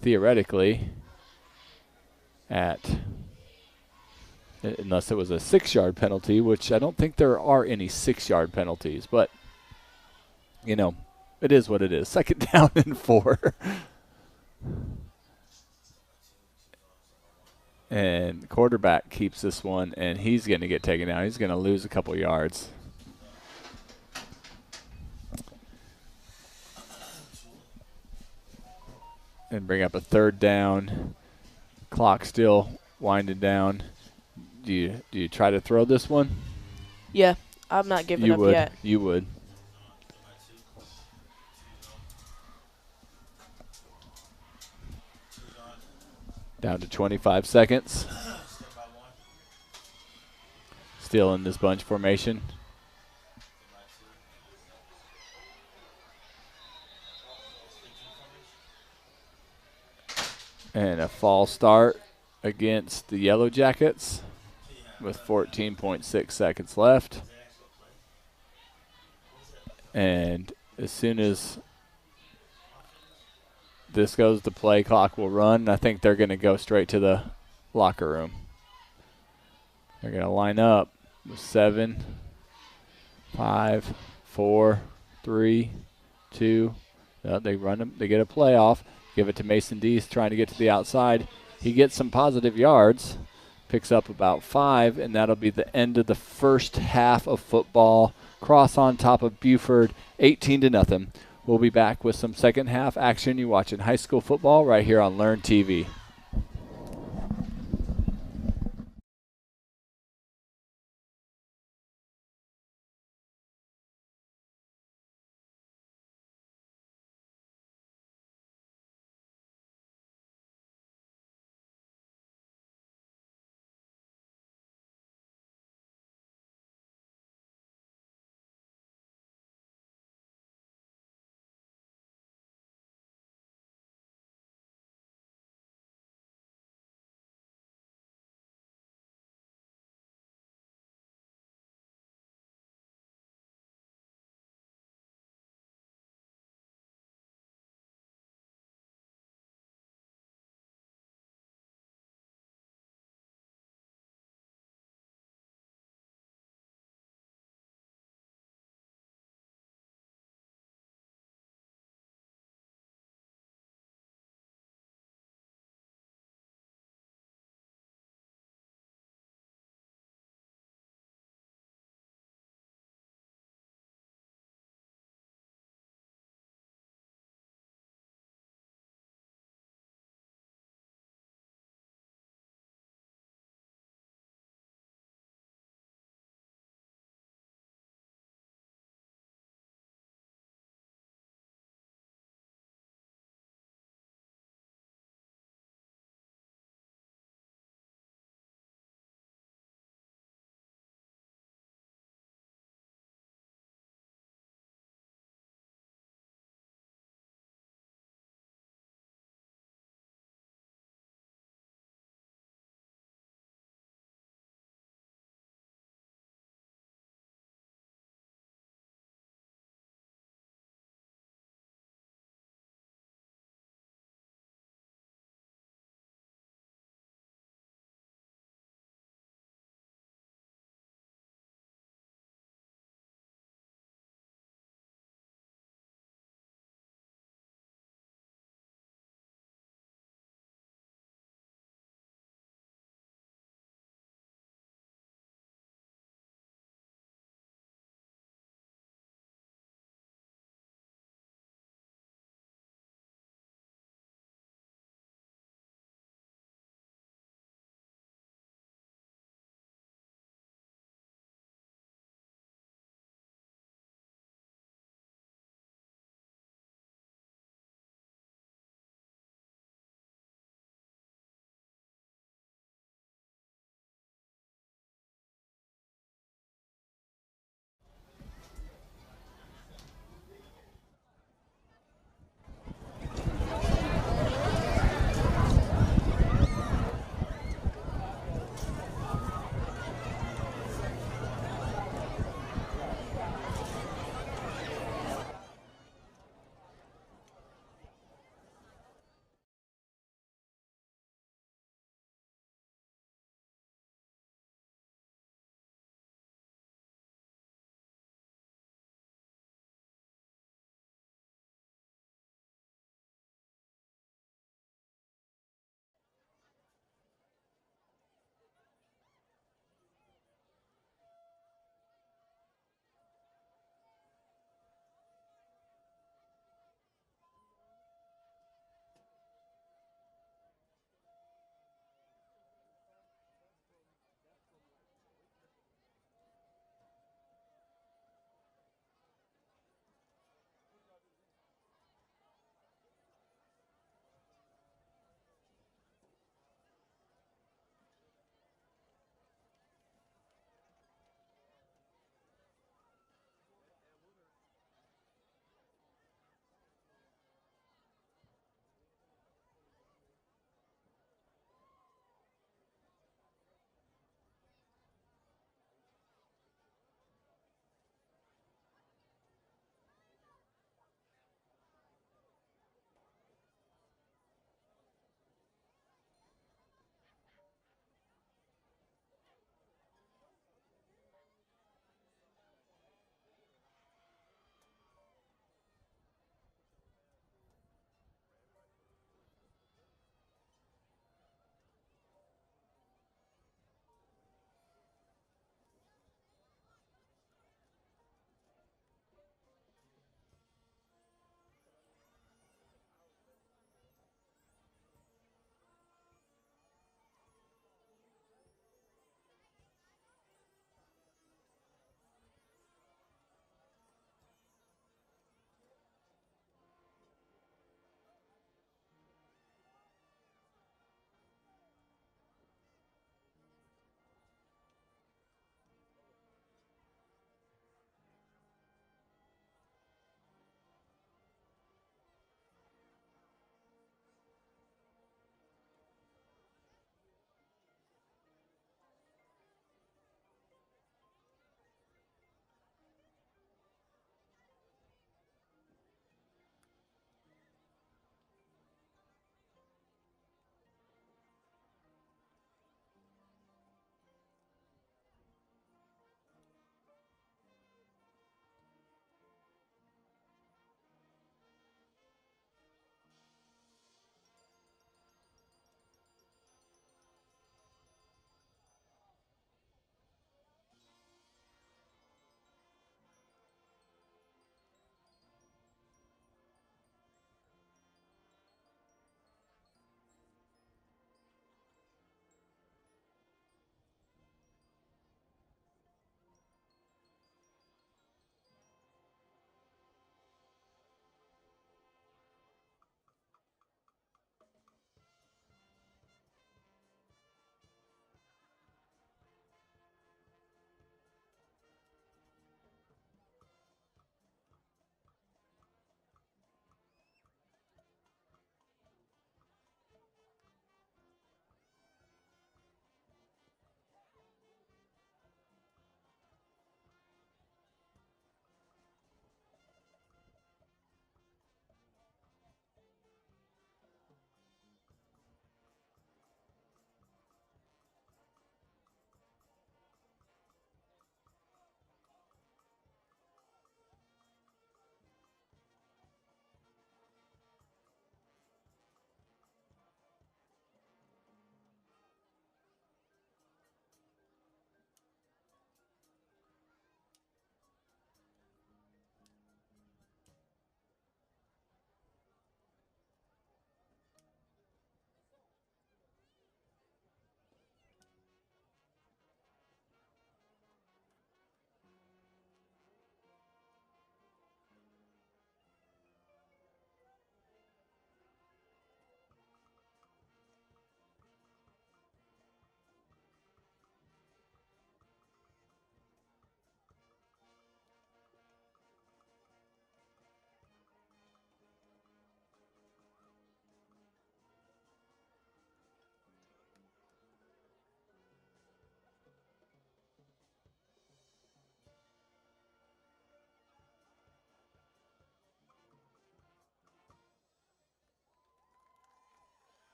theoretically at, unless it was a 6-yard penalty, which I don't think there are any 6-yard penalties, but, you know, it is what it is. 2nd down and 4. And quarterback keeps this one, and he's going to get taken out. He's going to lose a couple yards. And bring up a 3rd down. Clock still winding down. Do you try to throw this one? Yeah, I'm not giving up yet. You would. Down to 25 seconds. Still in this bunch formation. And a false start against the Yellow Jackets with 14.6 seconds left. And as soon as this goes, the play clock will run. I think they're going to go straight to the locker room. They're going to line up with 7, 5, 4, 3, 2. They run them. They get a play off. Give it to Mason Deese trying to get to the outside. He gets some positive yards, picks up about 5, and that'll be the end of the first half of football. Cross on top of Buford, 18-0. We'll be back with some second half action. You watching high school football right here on Learn TV.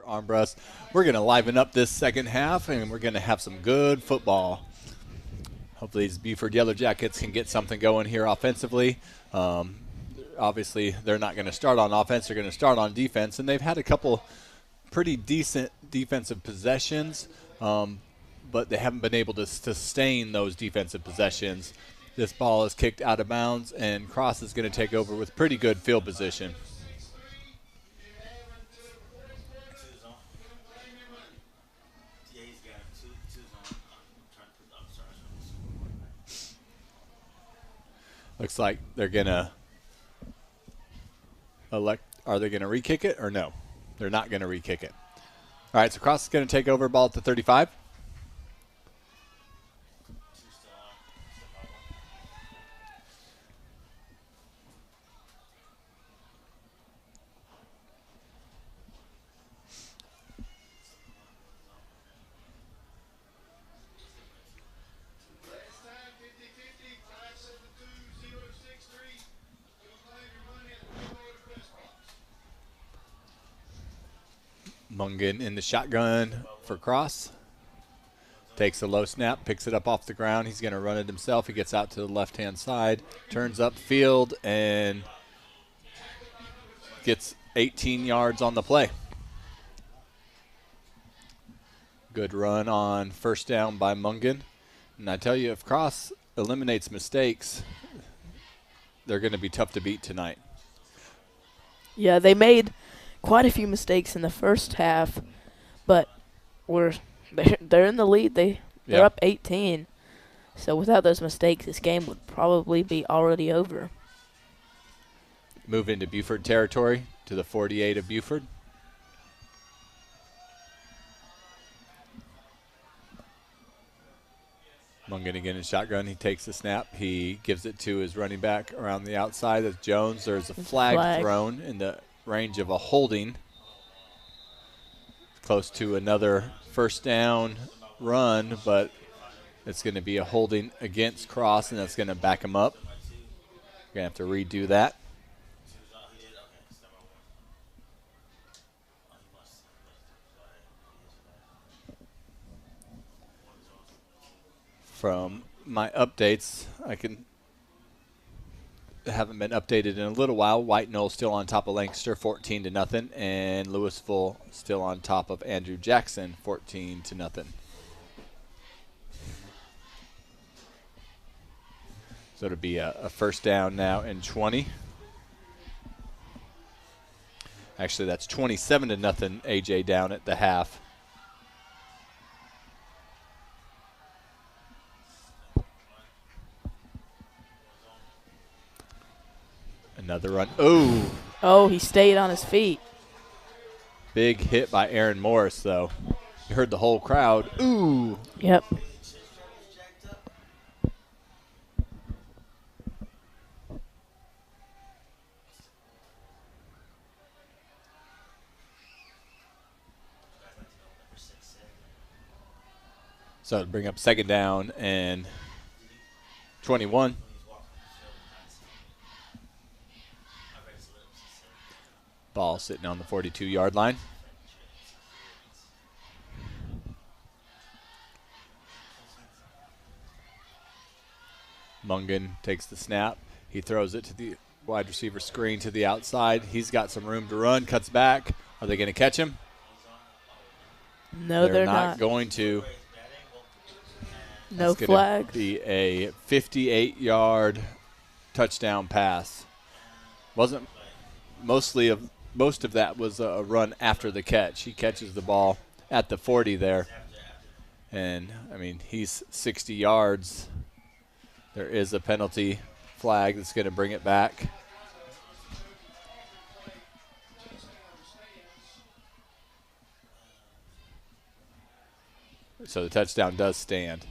arm breast. We're going to liven up this second half, and we're going to have some good football. Hopefully these Buford Yellow Jackets can get something going here offensively. Obviously, they're not going to start on offense. They're going to start on defense, and they've had a couple pretty decent defensive possessions, but they haven't been able to sustain those defensive possessions. This ball is kicked out of bounds, and Cross is going to take over with pretty good field position. Looks like they're going to are they going to re-kick it or no? They're not going to re-kick it. All right, so Cross is going to take over, ball at the 35. Mungan in the shotgun for Cross. Takes a low snap, picks it up off the ground. He's going to run it himself. He gets out to the left-hand side, turns upfield, and gets 18 yards on the play. Good run on first down by Mungan. And I tell you, if Cross eliminates mistakes, they're going to be tough to beat tonight. Yeah, they made quite a few mistakes in the first half, but they're in the lead. They're up 18. So without those mistakes, this game would probably be already over. Move into Buford territory to the 48 of Buford. Mungan again in shotgun. He takes the snap. He gives it to his running back around the outside. That's Jones. There's a flag thrown in the range of a holding. Close to another first down run, but it's going to be a holding against Cross, and that's going to back him up. We're going to have to redo that. From my updates, haven't been updated in a little while. White Knoll still on top of Lancaster, 14-0, and Louisville still on top of Andrew Jackson, 14-0. So it'll be a first down now and 20. Actually, that's 27-0. AJ down at the half. Another run. Oh, he stayed on his feet. Big hit by Aaron Morris, though. You heard the whole crowd. Ooh. Yep. So to bring up second down and 21. Ball sitting on the 42-yard line. Mungan takes the snap. He throws it to the wide receiver screen to the outside. He's got some room to run, cuts back. Are they going to catch him? No, they're not going to. No flag. Be a 58-yard touchdown pass. Wasn't most of that was a run after the catch. He catches the ball at the 40 there. And, I mean, he's 60 yards. There is a penalty flag that's going to bring it back. So the touchdown does stand.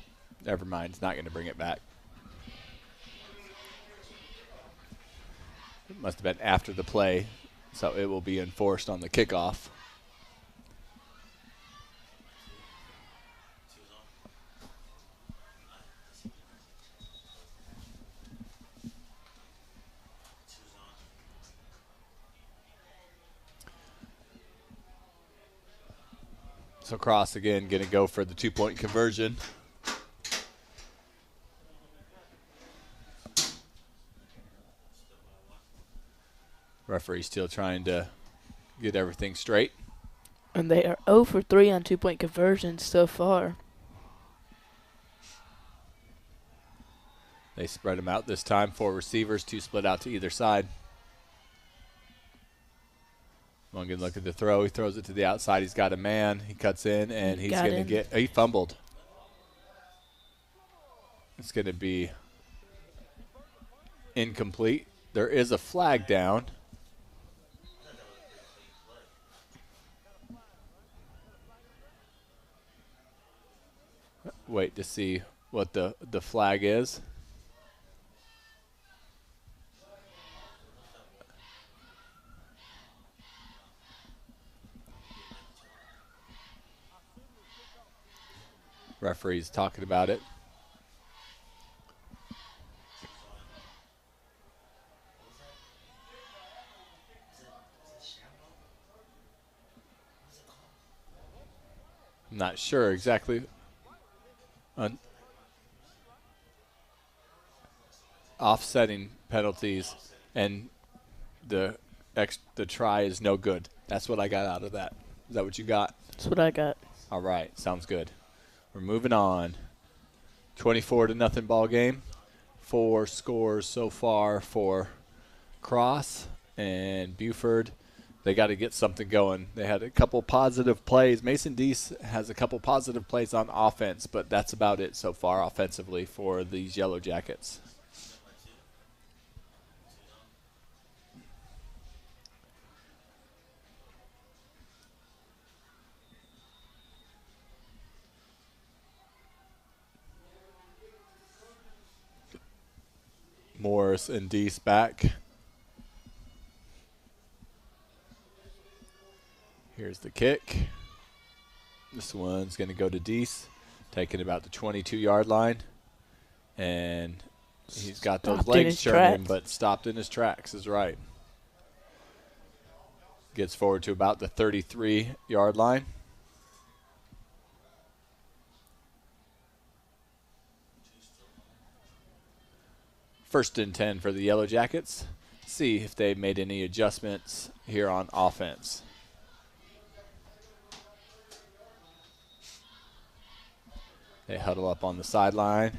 Never mind, it's not going to bring it back. It must have been after the play, so it will be enforced on the kickoff. So Cross again going to go for the 2-point conversion. Referee still trying to get everything straight. And they are 0 for 3 on 2-point conversions so far. They spread them out this time. 4 receivers, 2 split out to either side. One good look at the throw. He throws it to the outside. He's got a man. He cuts in, and he's going to get – he fumbled. It's going to be incomplete. There is a flag down. Wait to see what the flag is. Referee's talking about it. I'm not sure exactly. Offsetting penalties, and the try is no good. That's what I got out of that. Is that what you got? That's what I got. All right, sounds good. We're moving on. 24-0 ball game. 4 scores so far for Cross and Buford. They got to get something going. They had a couple positive plays. Mason Deese has a couple positive plays on offense, but that's about it so far offensively for these Yellow Jackets. Morris and Deese back. Here's the kick. This one's going to go to Deese, taking about the 22-yard line. And he's got those legs churning, but stopped in his tracks is right. Gets forward to about the 33-yard line. First and 10 for the Yellow Jackets. See if they made any adjustments here on offense. They huddle up on the sideline.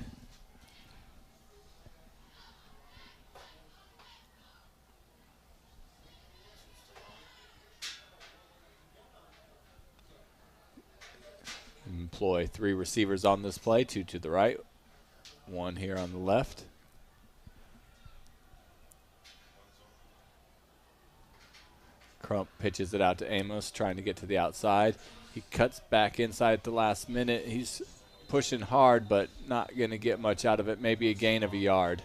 Employ 3 receivers on this play, 2 to the right, 1 here on the left. Crump pitches it out to Amos, trying to get to the outside. He cuts back inside at the last minute. He's pushing hard, but not going to get much out of it. Maybe a gain of a yard.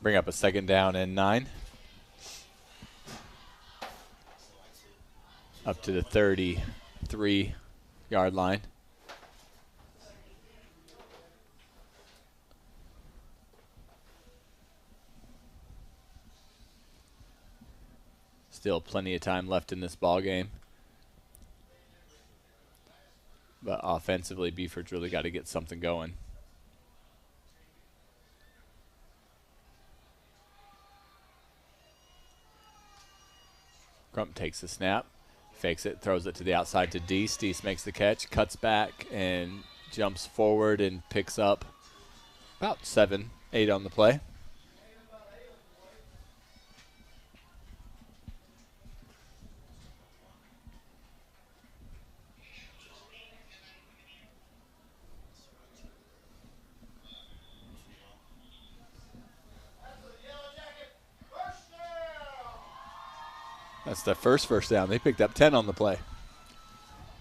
Bring up a 2nd down and 9. Up to the 33-yard line. Still plenty of time left in this ball game. But offensively, Buford's really got to get something going. Crump takes the snap, fakes it, throws it to the outside to Deese. Deese makes the catch, cuts back, and jumps forward and picks up about 7, 8 on the play. That's the first down. They picked up 10 on the play.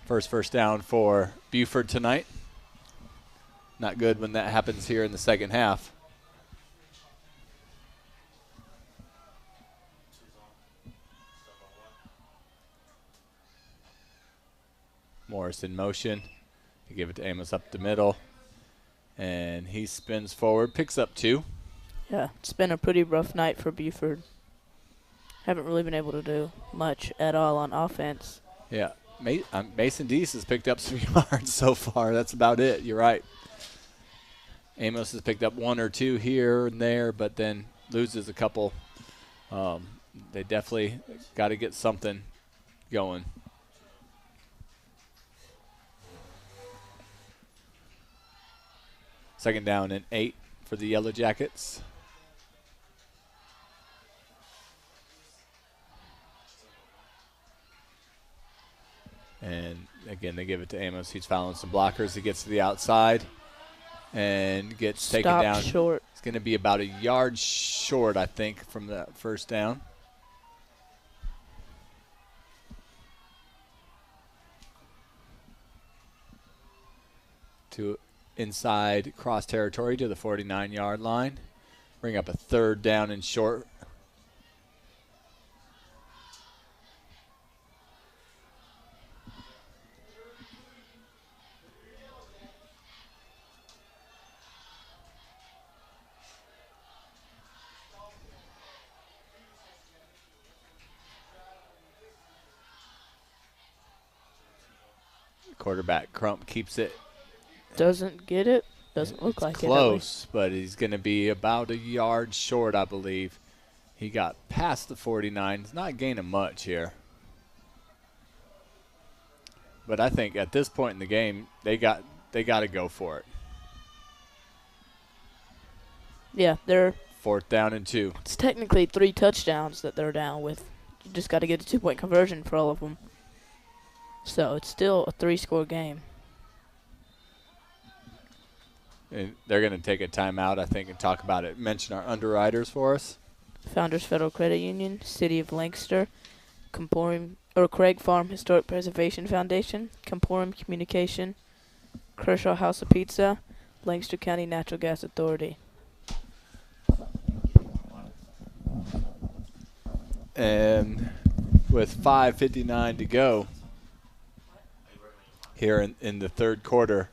First down for Buford tonight. Not good when that happens here in the second half. Morris in motion. They give it to Amos up the middle. And he spins forward, picks up 2. Yeah, it's been a pretty rough night for Buford. Haven't really been able to do much at all on offense. Yeah, Mason Deese has picked up some yards so far. That's about it. You're right. Amos has picked up 1 or 2 here and there, but then loses a couple. They definitely got to get something going. Second down and 8 for the Yellow Jackets. And again, they give it to Amos. He's fouling some blockers. He gets to the outside and gets taken down. Short. It's going to be about a yard short, I think, from the first down. To inside cross territory to the 49-yard line. Bring up a third down and short. Quarterback Crump keeps it. Doesn't get it. Doesn't look like it. Close, but he's going to be about a yard short, I believe. He got past the 49. He's not gaining much here. But I think at this point in the game, they got to go for it. Yeah, they're 4th down and 2. It's technically 3 touchdowns that they're down with. You just got to get a 2-point conversion for all of them. So it's still a 3-score game. And they're going to take a timeout, I think, and talk about it. Mention our underwriters for us. Founders Federal Credit Union, City of Lancaster, Craig Farm Historic Preservation Foundation, Comporium Communication, Kershaw House of Pizza, Lancaster County Natural Gas Authority. And with 5:59 to go here in the third quarter,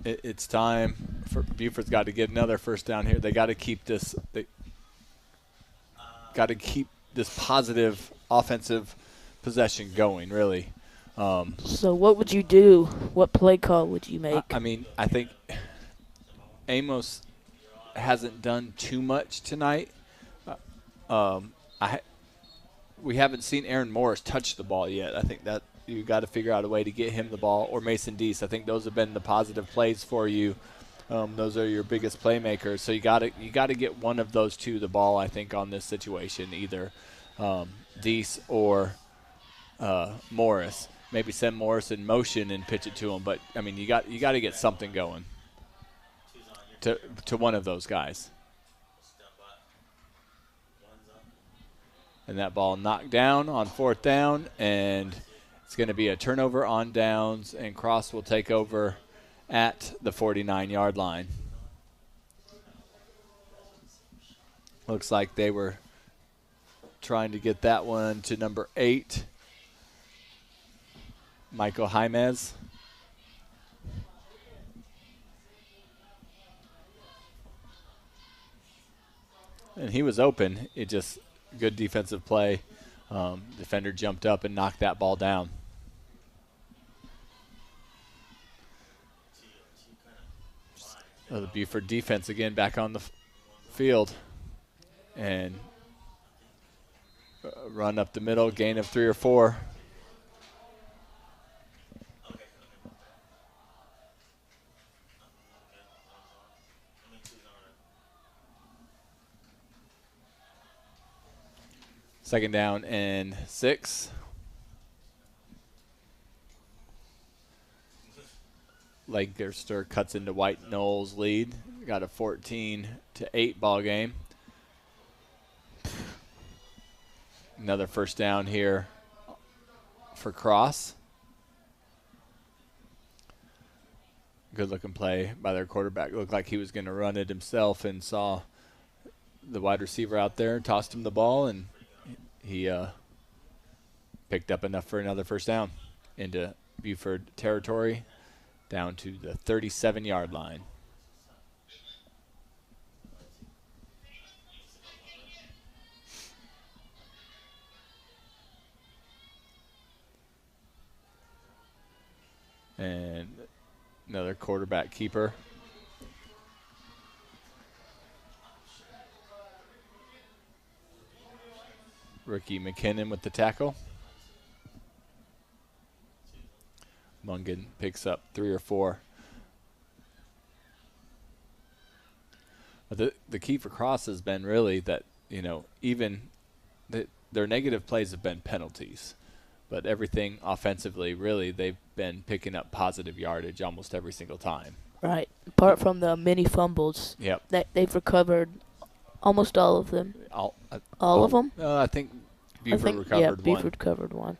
it's time for Buford's got to get another first down here. They got to keep this. They got to keep this positive offensive possession going. Really. So what would you do? What play call would you make? I mean, I think Amos hasn't done too much tonight. We haven't seen Aaron Morris touch the ball yet. I think that you got to figure out a way to get him the ball, or Mason Deese. I think those have been the positive plays for you. Those are your biggest playmakers. So you got to get one of those two the ball. I think on this situation, either Deese or Morris. Maybe send Morris in motion and pitch it to him. But I mean, you got to get something going to one of those guys. And that ball knocked down on 4th down, and it's going to be a turnover on downs, and Cross will take over at the 49-yard line. Looks like they were trying to get that one to number 8, Michael Jaimez. And he was open. It just good defensive play. Defender jumped up and knocked that ball down. The Buford defense again back on the field. And run up the middle, gain of 3 or 4. Second down and 6. Lancaster cuts into White Knowles' lead. Got a 14-8 ball game. Another first down here for Cross. Good looking play by their quarterback. Looked like he was going to run it himself and saw the wide receiver out there and tossed him the ball, and he picked up enough for another first down into Buford territory, down to the 37-yard line. And another quarterback keeper. Ricky McKinnon with the tackle. Mungan picks up 3 or 4. But the key for Cross has been really that, even their negative plays have been penalties. But everything offensively, really, they've been picking up positive yardage almost every single time. Right. Apart from the mini fumbles. Yep. They've recovered almost all of them. All of them? I think Buford recovered yeah, one. Buford covered one.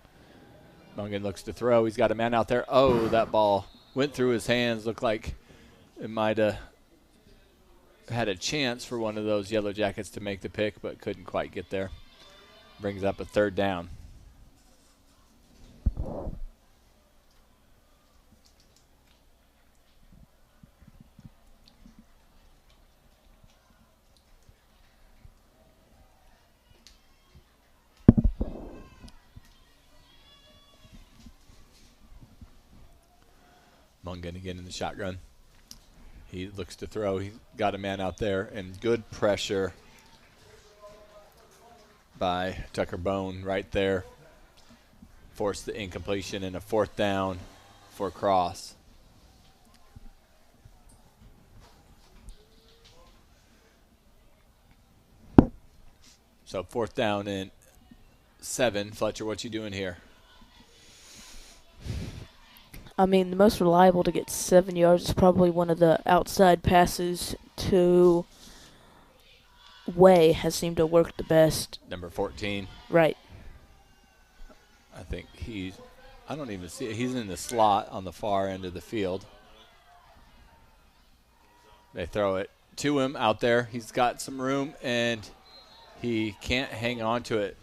Mungan looks to throw. He's got a man out there. Oh, that ball went through his hands. Looked like it might have had a chance for one of those Yellow Jackets to make the pick, but couldn't quite get there. Brings up a 3rd down. Mungan again in the shotgun. He looks to throw. He got a man out there, and good pressure by Tucker Bone right there. Forced the incompletion and a 4th down for Cross. So 4th down and 7. Fletcher, what you doing here? I mean, the most reliable to get 7 yards is probably one of the outside passes to Way has seemed to work the best. Number 14. Right. I think I don't even see it. He's in the slot on the far end of the field. They throw it to him out there. He's got some room, and he can't hang on to it.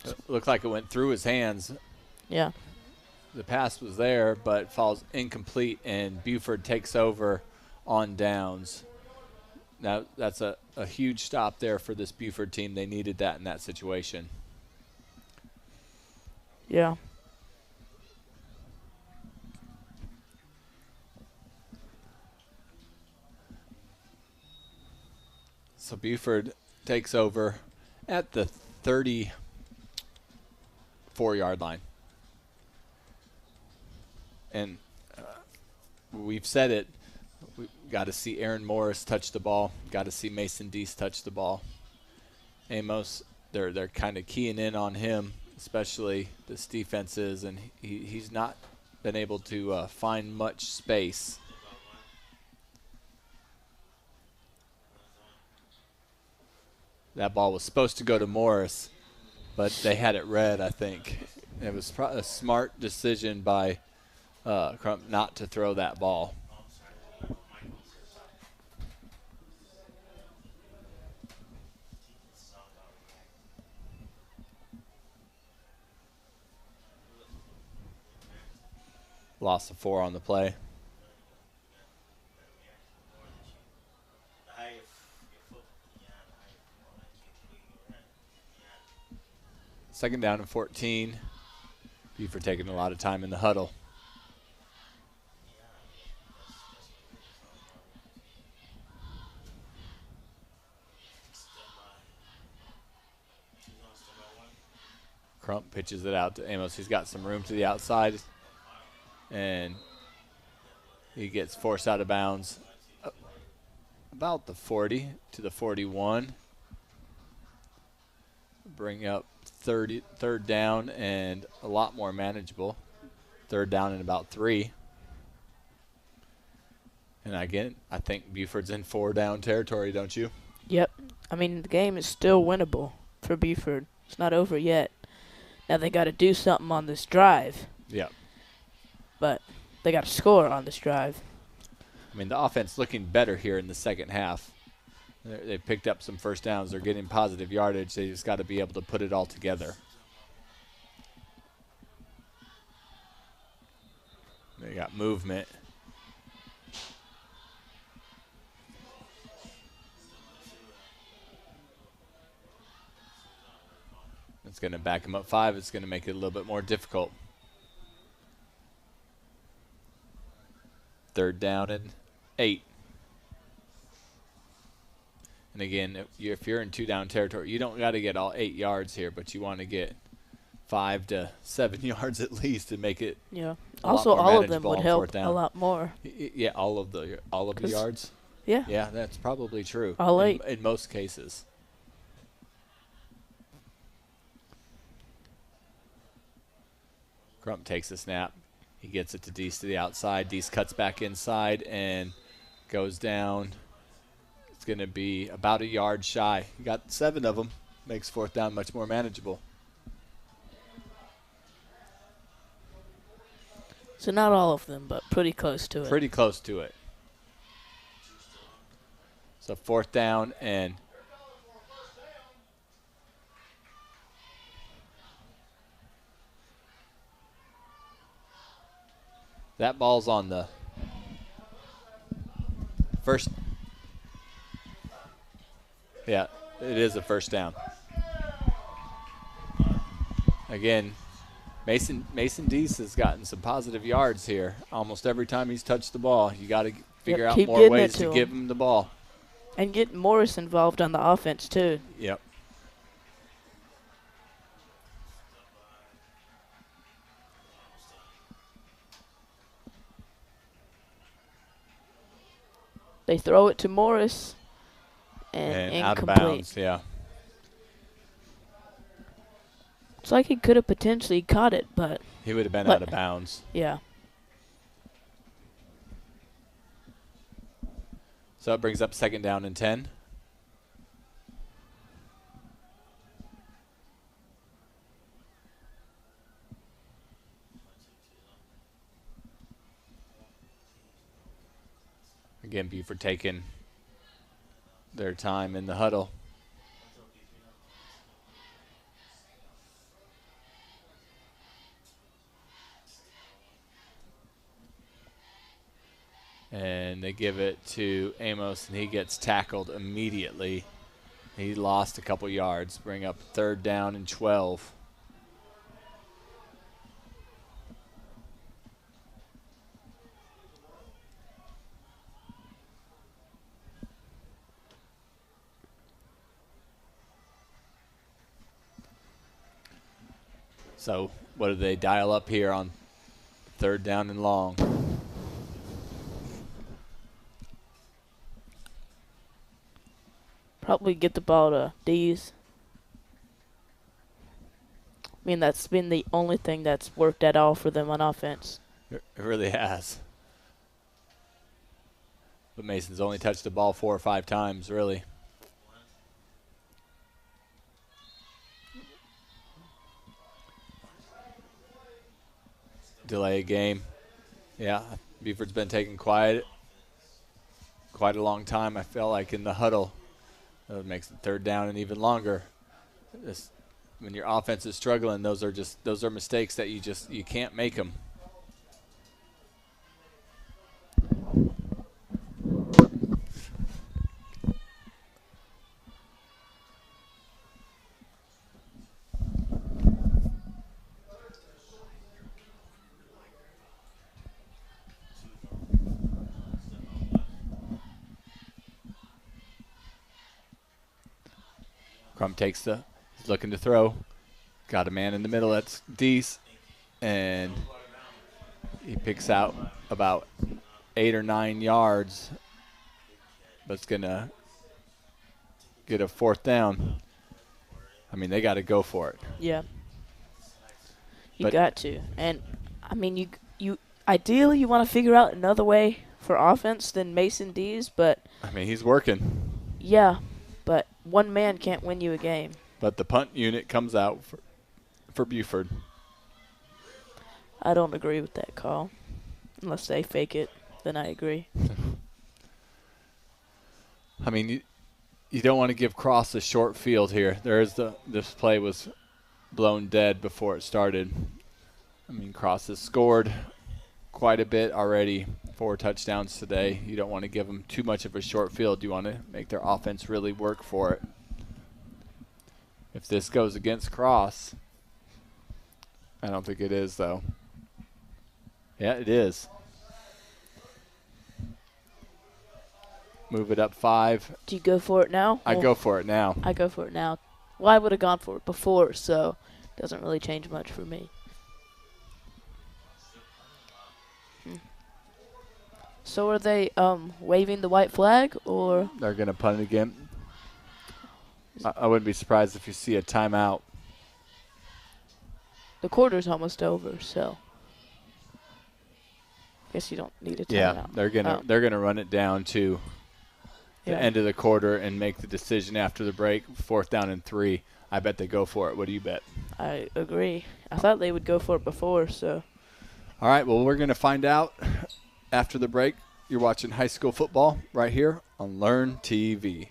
It looked like it went through his hands. Yeah. The pass was there, but falls incomplete, and Buford takes over on downs. Now, that's a huge stop there for this Buford team. They needed that in that situation. Yeah. So Buford takes over at the 34-yard line. And we've said it, we've got to see Aaron Morris touch the ball, got to see Mason Deese touch the ball. Amos, they're kind of keying in on him, especially this defenses, and he's not been able to find much space. That ball was supposed to go to Morris, but they had it read, I think. It was a smart decision by Crump not to throw that ball. Loss of 4 on the play. Second down and 14. Buford taking a lot of time in the huddle. Crump pitches it out to Amos. He's got some room to the outside, and he gets forced out of bounds about the 40 to the 41. Bring up third down and a lot more manageable. 3rd down and about 3. And again, I think Buford's in 4-down territory, don't you? Yep. I mean, the game is still winnable for Buford. It's not over yet. Now they got to do something on this drive. Yeah. But they got to score on this drive. I mean, the offense looking better here in the second half. They picked up some first downs. They're getting positive yardage. They just got to be able to put it all together. They got movement. It's going to back him up 5. It's going to make it a little bit more difficult. 3rd down and 8. And again, if you're in 2-down territory, you don't got to get all 8 yards here, but you want to get 5 to 7 yards at least to make it. Yeah. A lot Also, more all of them manageable would on help 4th down. a lot more. Yeah, all of the yards. Yeah. Yeah, that's probably true. All 8. In most cases. Crump takes a snap. He gets it to Deese to the outside. Deese cuts back inside and goes down. It's going to be about a yard shy. You got 7 of them. Makes 4th down much more manageable. So not all of them, but pretty close to it. Pretty close to it. So 4th down and that ball's on the first. Yeah, it is a 1st down. Again, Mason Deese has gotten some positive yards here. Almost every time he's touched the ball, you got to figure out more ways to give him the ball. And get Morris involved on the offense, too. Yep. They throw it to Morris. And out of incomplete. bounds, yeah. It's like he could have potentially caught it, but He would have been out of bounds. yeah. So it brings up 2nd down and 10. Again, Buford taking their time in the huddle. And they give it to Amos, and he gets tackled immediately. He lost a couple yards, bring up 3rd down and 12. So what do they dial up here on 3rd down and long? Probably get the ball to Deese. I mean, that's been the only thing that's worked at all for them on offense. It really has. But Mason's only touched the ball 4 or 5 times, really. Delay a game. Yeah, Buford's been taking quite a long time, I feel like, in the huddle. That makes it 3rd down and even longer. When your offense is struggling, those are mistakes that you can't make them. Crump takes he's looking to throw. Got a man in the middle, that's Deese. And he picks out about 8 or 9 yards. But it's going to get a 4th down. I mean, they got to go for it. Yeah. You got to. And, I mean, you ideally you want to figure out another way for offense than Mason Deese, but I mean, he's working. Yeah, but one man can't win you a game. But the punt unit comes out for Buford. I don't agree with that call. Unless they fake it, then I agree. I mean, you don't want to give Cross a short field here. This play was blown dead before it started. I mean, Cross has scored quite a bit already, 4 touchdowns today. You don't want to give them too much of a short field. You want to make their offense really work for it. If this goes against Cross, I don't think it is, though. Yeah, it is. move it up 5. Do you go for it now? I go for it now. I go for it now. Well, I would have gone for it before, so it doesn't really change much for me. So are they waving the white flag, or? They're going to punt it again. I wouldn't be surprised if you see a timeout. The quarter's almost over, so I guess you don't need a timeout. Yeah, they're gonna run it down to the end of the quarter and make the decision after the break. 4th down and 3. I bet they go for it. What do you bet? I agree. I thought they would go for it before, so. All right, well, we're going to find out after the break. You're watching high school football right here on Learn TV.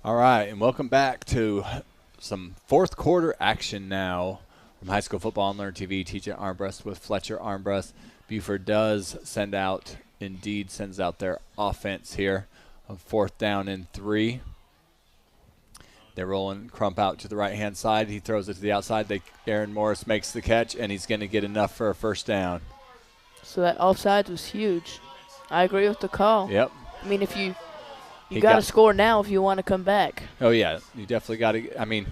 All right, and welcome back to some 4th quarter action now from high school football on Learn TV. Teaching Armbrust with Fletcher Armbrust. Buford sends out their offense here on 4th down and 3. They're rolling Crump out to the right-hand side. He throws it to the outside. Aaron Morris makes the catch, and he's going to get enough for a 1st down. So that offside was huge. I agree with the call. Yep. I mean, if you got to score now if you want to come back. Oh, yeah. You definitely got to – I mean,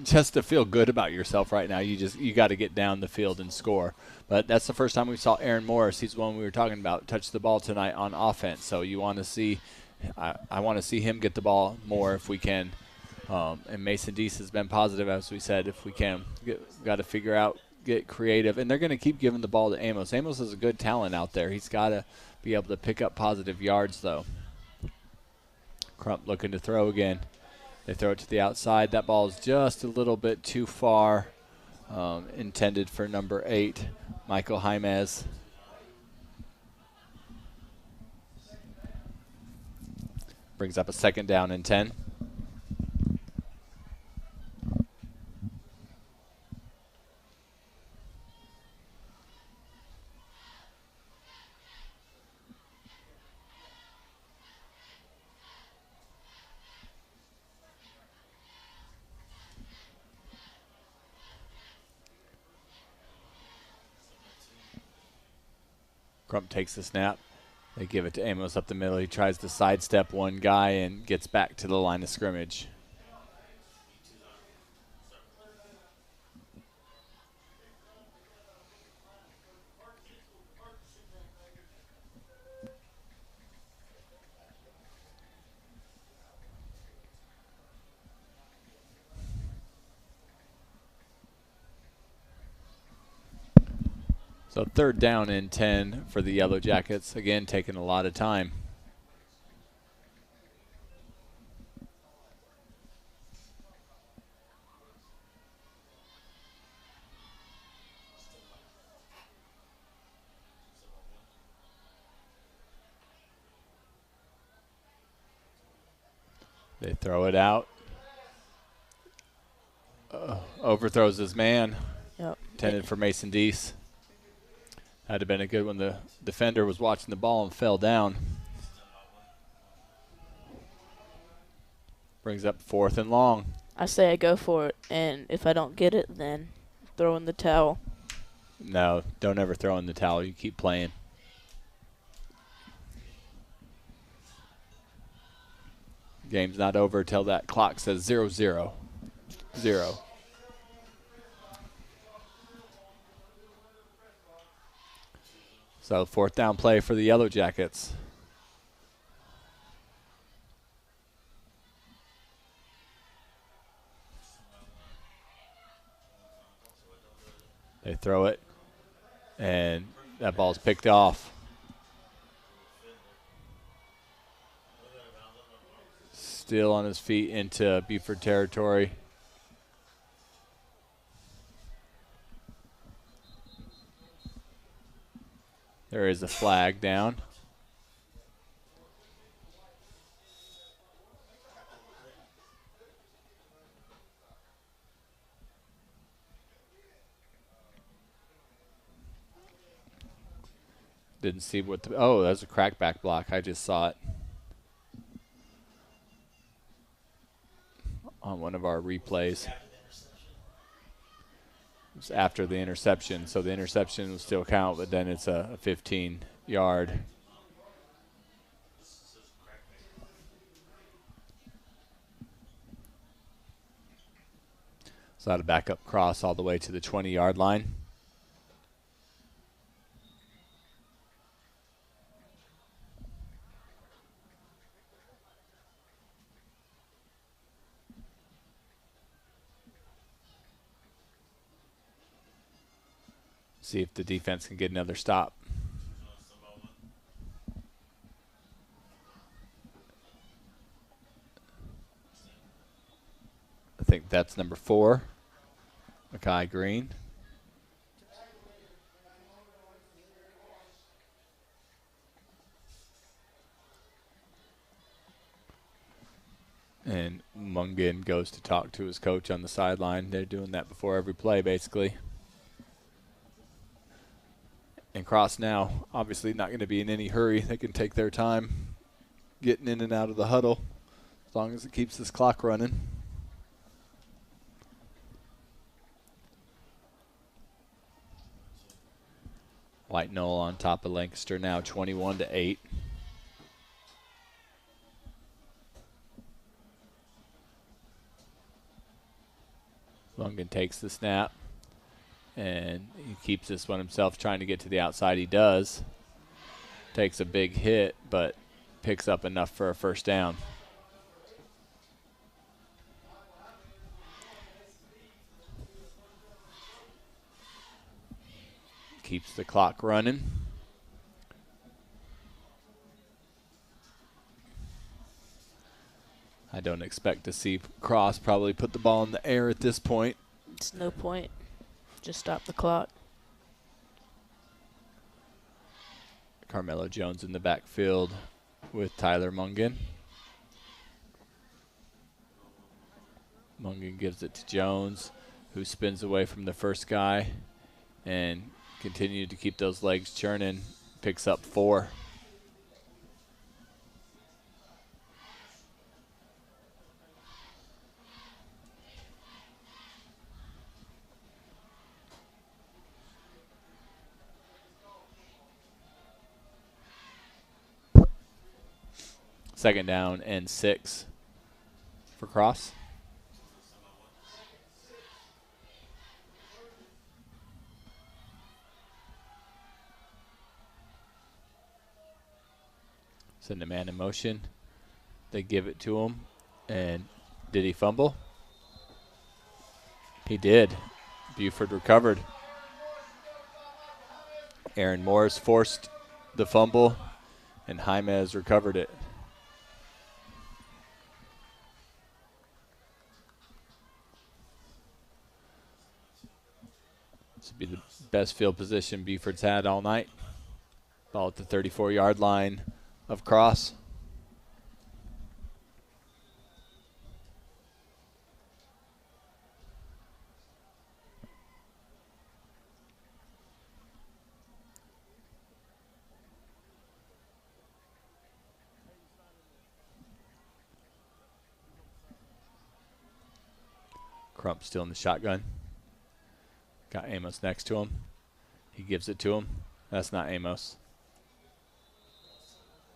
just to feel good about yourself right now, you got to get down the field and score. But that's the first time we saw Aaron Morris. He's the one we were talking about, touch the ball tonight on offense. So you want to see I want to see him get the ball more if we can. And Mason Deese has been positive, as we said, if we can. Got to figure out, get creative. And they're going to keep giving the ball to Amos. Amos is a good talent out there. He's got to be able to pick up positive yards, though. Crump looking to throw again. They throw it to the outside. That ball is just a little bit too far, intended for number 8, Michael Jaimez. Brings up a 2nd down and 10. Crump takes the snap. They give it to Amos up the middle. He tries to sidestep one guy and gets back to the line of scrimmage. So 3rd down and 10 for the Yellow Jackets. Again, taking a lot of time. They throw it out. Overthrows his man. Yep. Intended for Mason Deese. That'd have been a good one. The defender was watching the ball and fell down. Brings up 4th and long. I say I go for it, and if I don't get it, then throw in the towel. No, don't ever throw in the towel. You keep playing. Game's not over until that clock says 0-0. 0. So 4th down play for the Yellow Jackets. They throw it, and that ball's picked off. Still on his feet into Buford territory. There is a flag down. Didn't see what the, oh, that was a crackback block. I just saw it on one of our replays. It was after the interception, so the interception will still count, but then it's a 15-yard. So that'll back up cross all the way to the 20-yard line. See if the defense can get another stop. I think that's number 4, Makai Green. And Mungen goes to talk to his coach on the sideline. They're doing that before every play, basically. And Cross now, obviously not going to be in any hurry. They can take their time getting in and out of the huddle as long as it keeps this clock running. White Knoll on top of Lancaster now 21-8. Mungen takes the snap. And he keeps this one himself, trying to get to the outside. He does. Takes a big hit, but picks up enough for a first down. Keeps the clock running. I don't expect to see Cross probably put the ball in the air at this point. It's no point. Just stop the clock. Carmelo Jones in the backfield with Tyler Mungen. Mungen gives it to Jones, who spins away from the first guy and continued to keep those legs churning. Picks up 4. Second down and 6 for Cross. Send a man in motion. They give it to him. And did he fumble? He did. Buford recovered. Aaron Morris forced the fumble, and Jaimez recovered it. This would be the best field position Buford's had all night. Ball at the 34-yard line of Cross. Crump still in the shotgun. Got Amos next to him. He gives it to him. That's not Amos.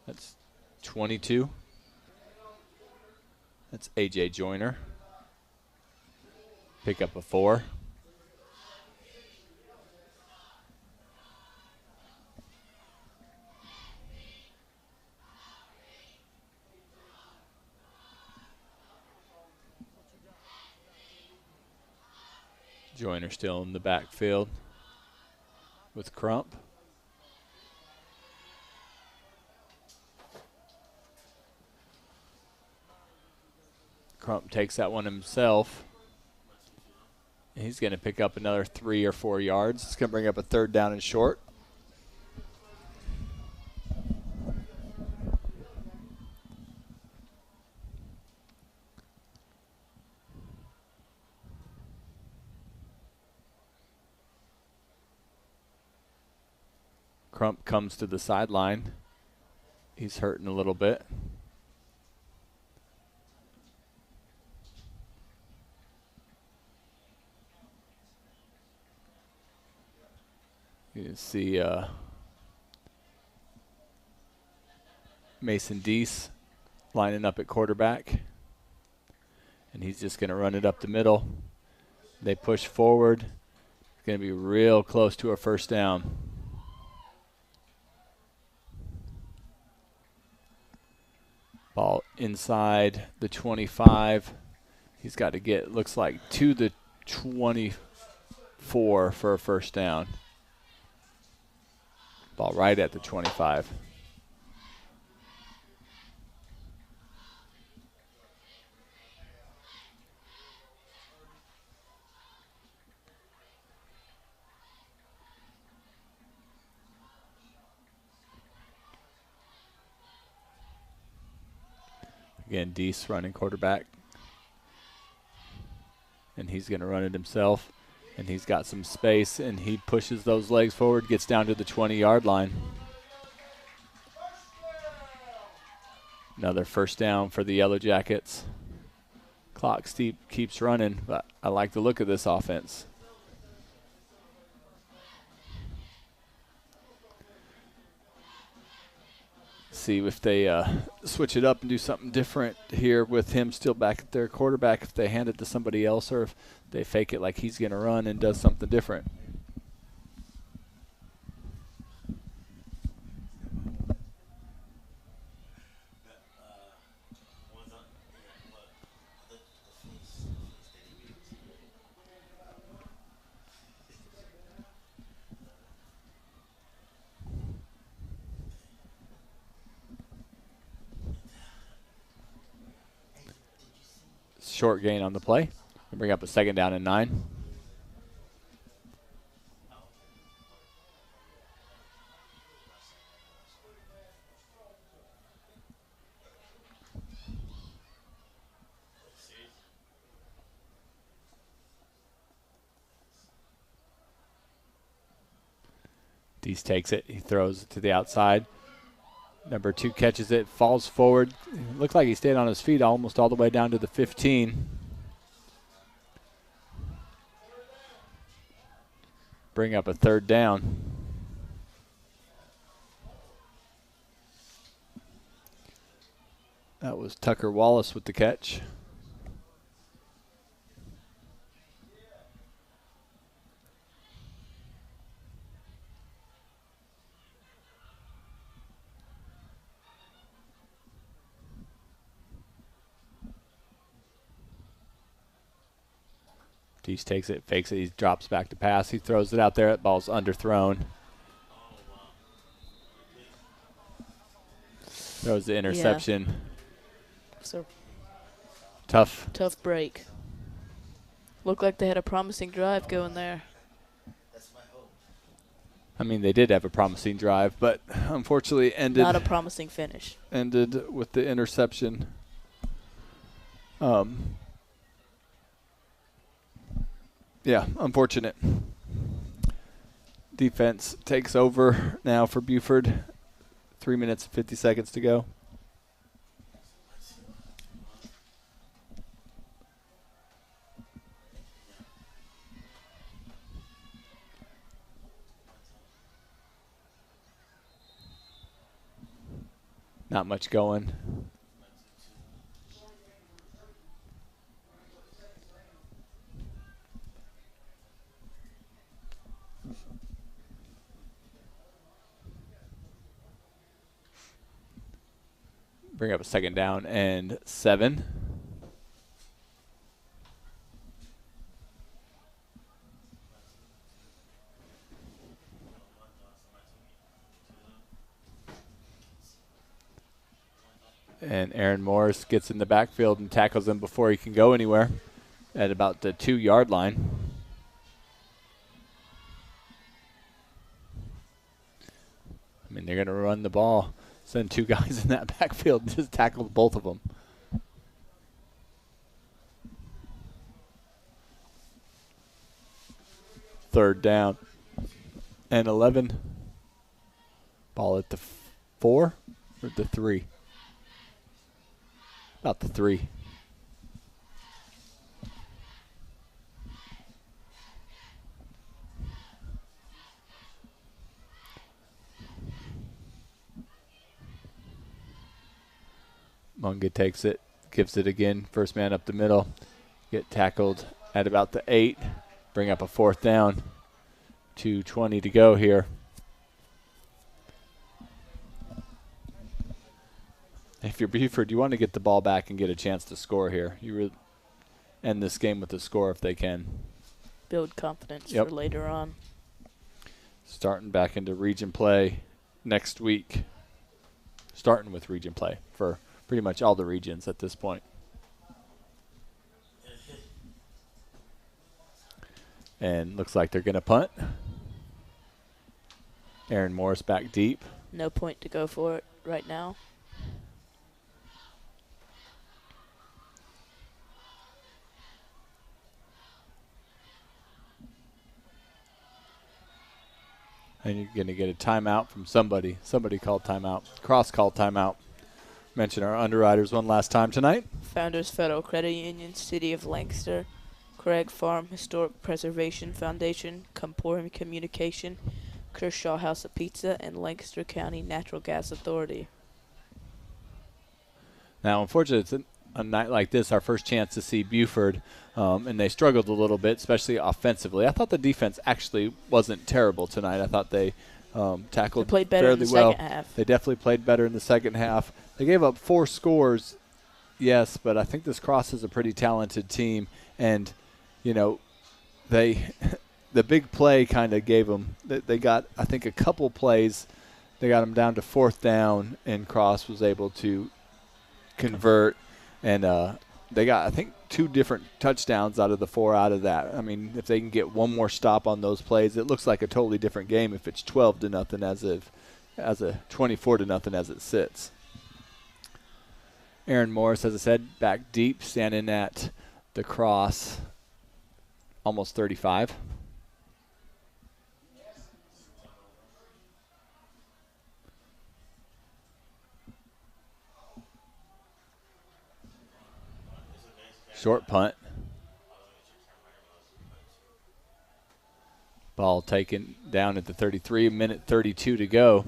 That's 22. That's A.J. Joyner. Pick up a 4. Joyner still in the backfield with Crump. Crump takes that one himself. He's going to pick up another 3 or 4 yards. It's going to bring up a 3rd down and short. Crump comes to the sideline. He's hurting a little bit. You can see Mason Deese lining up at quarterback. And he's just going to run it up the middle. They push forward. It's going to be real close to a 1st down. Ball inside the 25. He's got to get, looks like, to the 24 for a 1st down. Ball right at the 25. Again, Deese running quarterback. And he's going to run it himself. And he's got some space, and he pushes those legs forward, gets down to the 20-yard line. Another 1st down for the Yellow Jackets. Clock keeps running, but I like the look of this offense. See if they switch it up and do something different here with him still back at their quarterback, if they hand it to somebody else, or if they fake it like he's going to run and does something different. Short gain on the play. We'll bring up a 2nd down and 9. Deese takes it. He throws it to the outside. Number 2 catches it, falls forward. Looked like he stayed on his feet almost all the way down to the 15. Bring up a 3rd down. That was Tucker Wallace with the catch. Deese takes it, fakes it, he drops back to pass. He throws it out there. That ball's underthrown. Throws the interception. Yeah. So Tough break. Looked like they had a promising drive going there. I mean, they did have a promising drive, but unfortunately ended. Not a promising finish. Ended with the interception. Yeah, unfortunate. Defense takes over now for Buford. 3 minutes and 50 seconds to go. Not much going. Bring up a 2nd down and 7. And Aaron Morris gets in the backfield and tackles him before he can go anywhere at about the 2-yard line. I mean, they're going to run the ball. Send 2 guys in that backfield and just tackle both of them. Third down and 11. Ball at the 4 or the 3? About the 3. Munga takes it, gives it again. First man up the middle. Get tackled at about the 8. Bring up a 4th down. 2:20 to go here. If you're Buford, you want to get the ball back and get a chance to score here. You really end this game with a score if they can. Build confidence for later on. Starting back into region play next week. Starting with region play for pretty much all the regions at this point. And looks like they're going to punt. Aaron Morris back deep. No point to go for it right now. And you're going to get a timeout from somebody. Somebody called timeout. Cross called timeout. Mention our underwriters one last time tonight. Founders Federal Credit Union, City of Lancaster, Craig Farm Historic Preservation Foundation, Comporium Communication, Kershaw House of Pizza, and Lancaster County Natural Gas Authority. Now, unfortunately, it's a night like this, our first chance to see Buford, and they struggled a little bit, especially offensively. I thought the defense actually wasn't terrible tonight. I thought they tackled they played better fairly in the well. second half. They definitely played better in the second half. They gave up 4 scores, yes, but I think this Cross is a pretty talented team, and you know, they the big play kind of gave them. They got, I think, a couple plays. They got them down to 4th down, and Cross was able to convert, and they got, I think, 2 different touchdowns out of the 4 out of that. I mean, if they can get one more stop on those plays, it looks like a totally different game if it's 12-0 as a 24-0 as it sits. Aaron Morris, as I said, back deep, standing at the Cross, almost 35. Short punt. Ball taken down at the 33, minute 32 to go.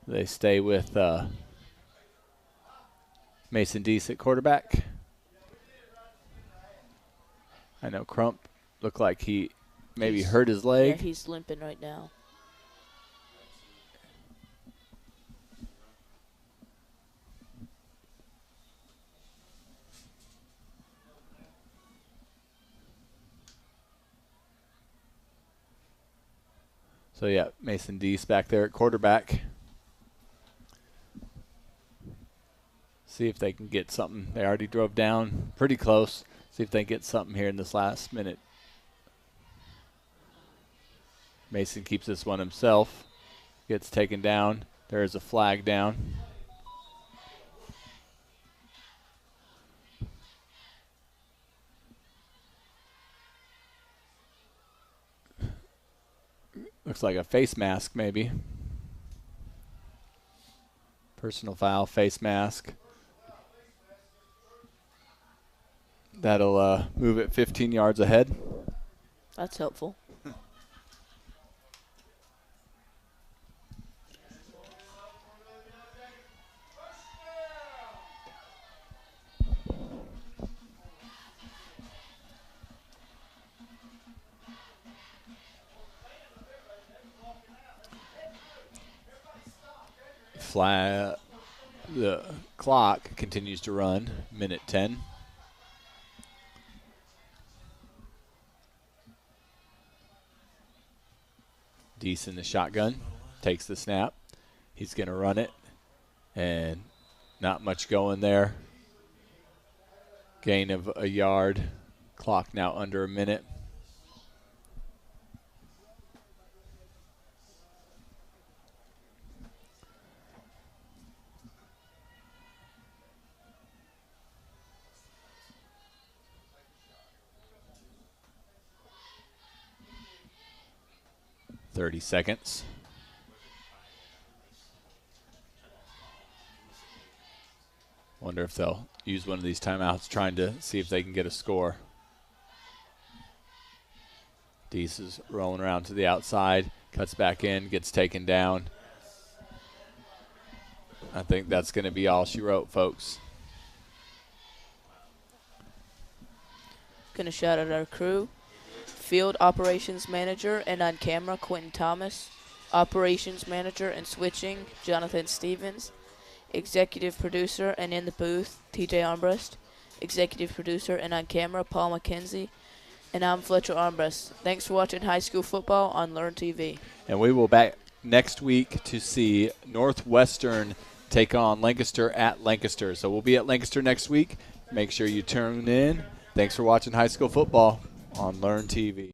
They stay with Mason Deese at quarterback. I know Crump looked like he maybe hurt his leg. Yeah, he's limping right now. So, yeah, Mason Deese back there at quarterback. See if they can get something. They already drove down pretty close. See if they can get something here in this last minute. Mason keeps this one himself. Gets taken down. There is a flag down. Looks like a face mask, maybe. Personal foul, face mask. That'll move it 15 yards ahead. That's helpful. The clock continues to run, minute 10. Deese in the shotgun. takes the snap. He's going to run it, and not much going there. Gain of a yard. Clock now under a minute. Seconds. Wonder if they'll use one of these timeouts trying to see if they can get a score. Deese is rolling around to the outside, cuts back in, gets taken down. I think that's going to be all she wrote, folks. Going to shout out our crew. Field Operations Manager and on camera, Quentin Thomas. Operations Manager and switching, Jonathan Stevens. Executive Producer and in the booth, TJ Armbrust. Executive Producer and on camera, Paul McKenzie. And I'm Fletcher Armbrust. Thanks for watching high school football on Learn TV. And we will back next week to see Northwestern take on Lancaster at Lancaster. So we'll be at Lancaster next week. Make sure you tune in. Thanks for watching high school football on Learn TV.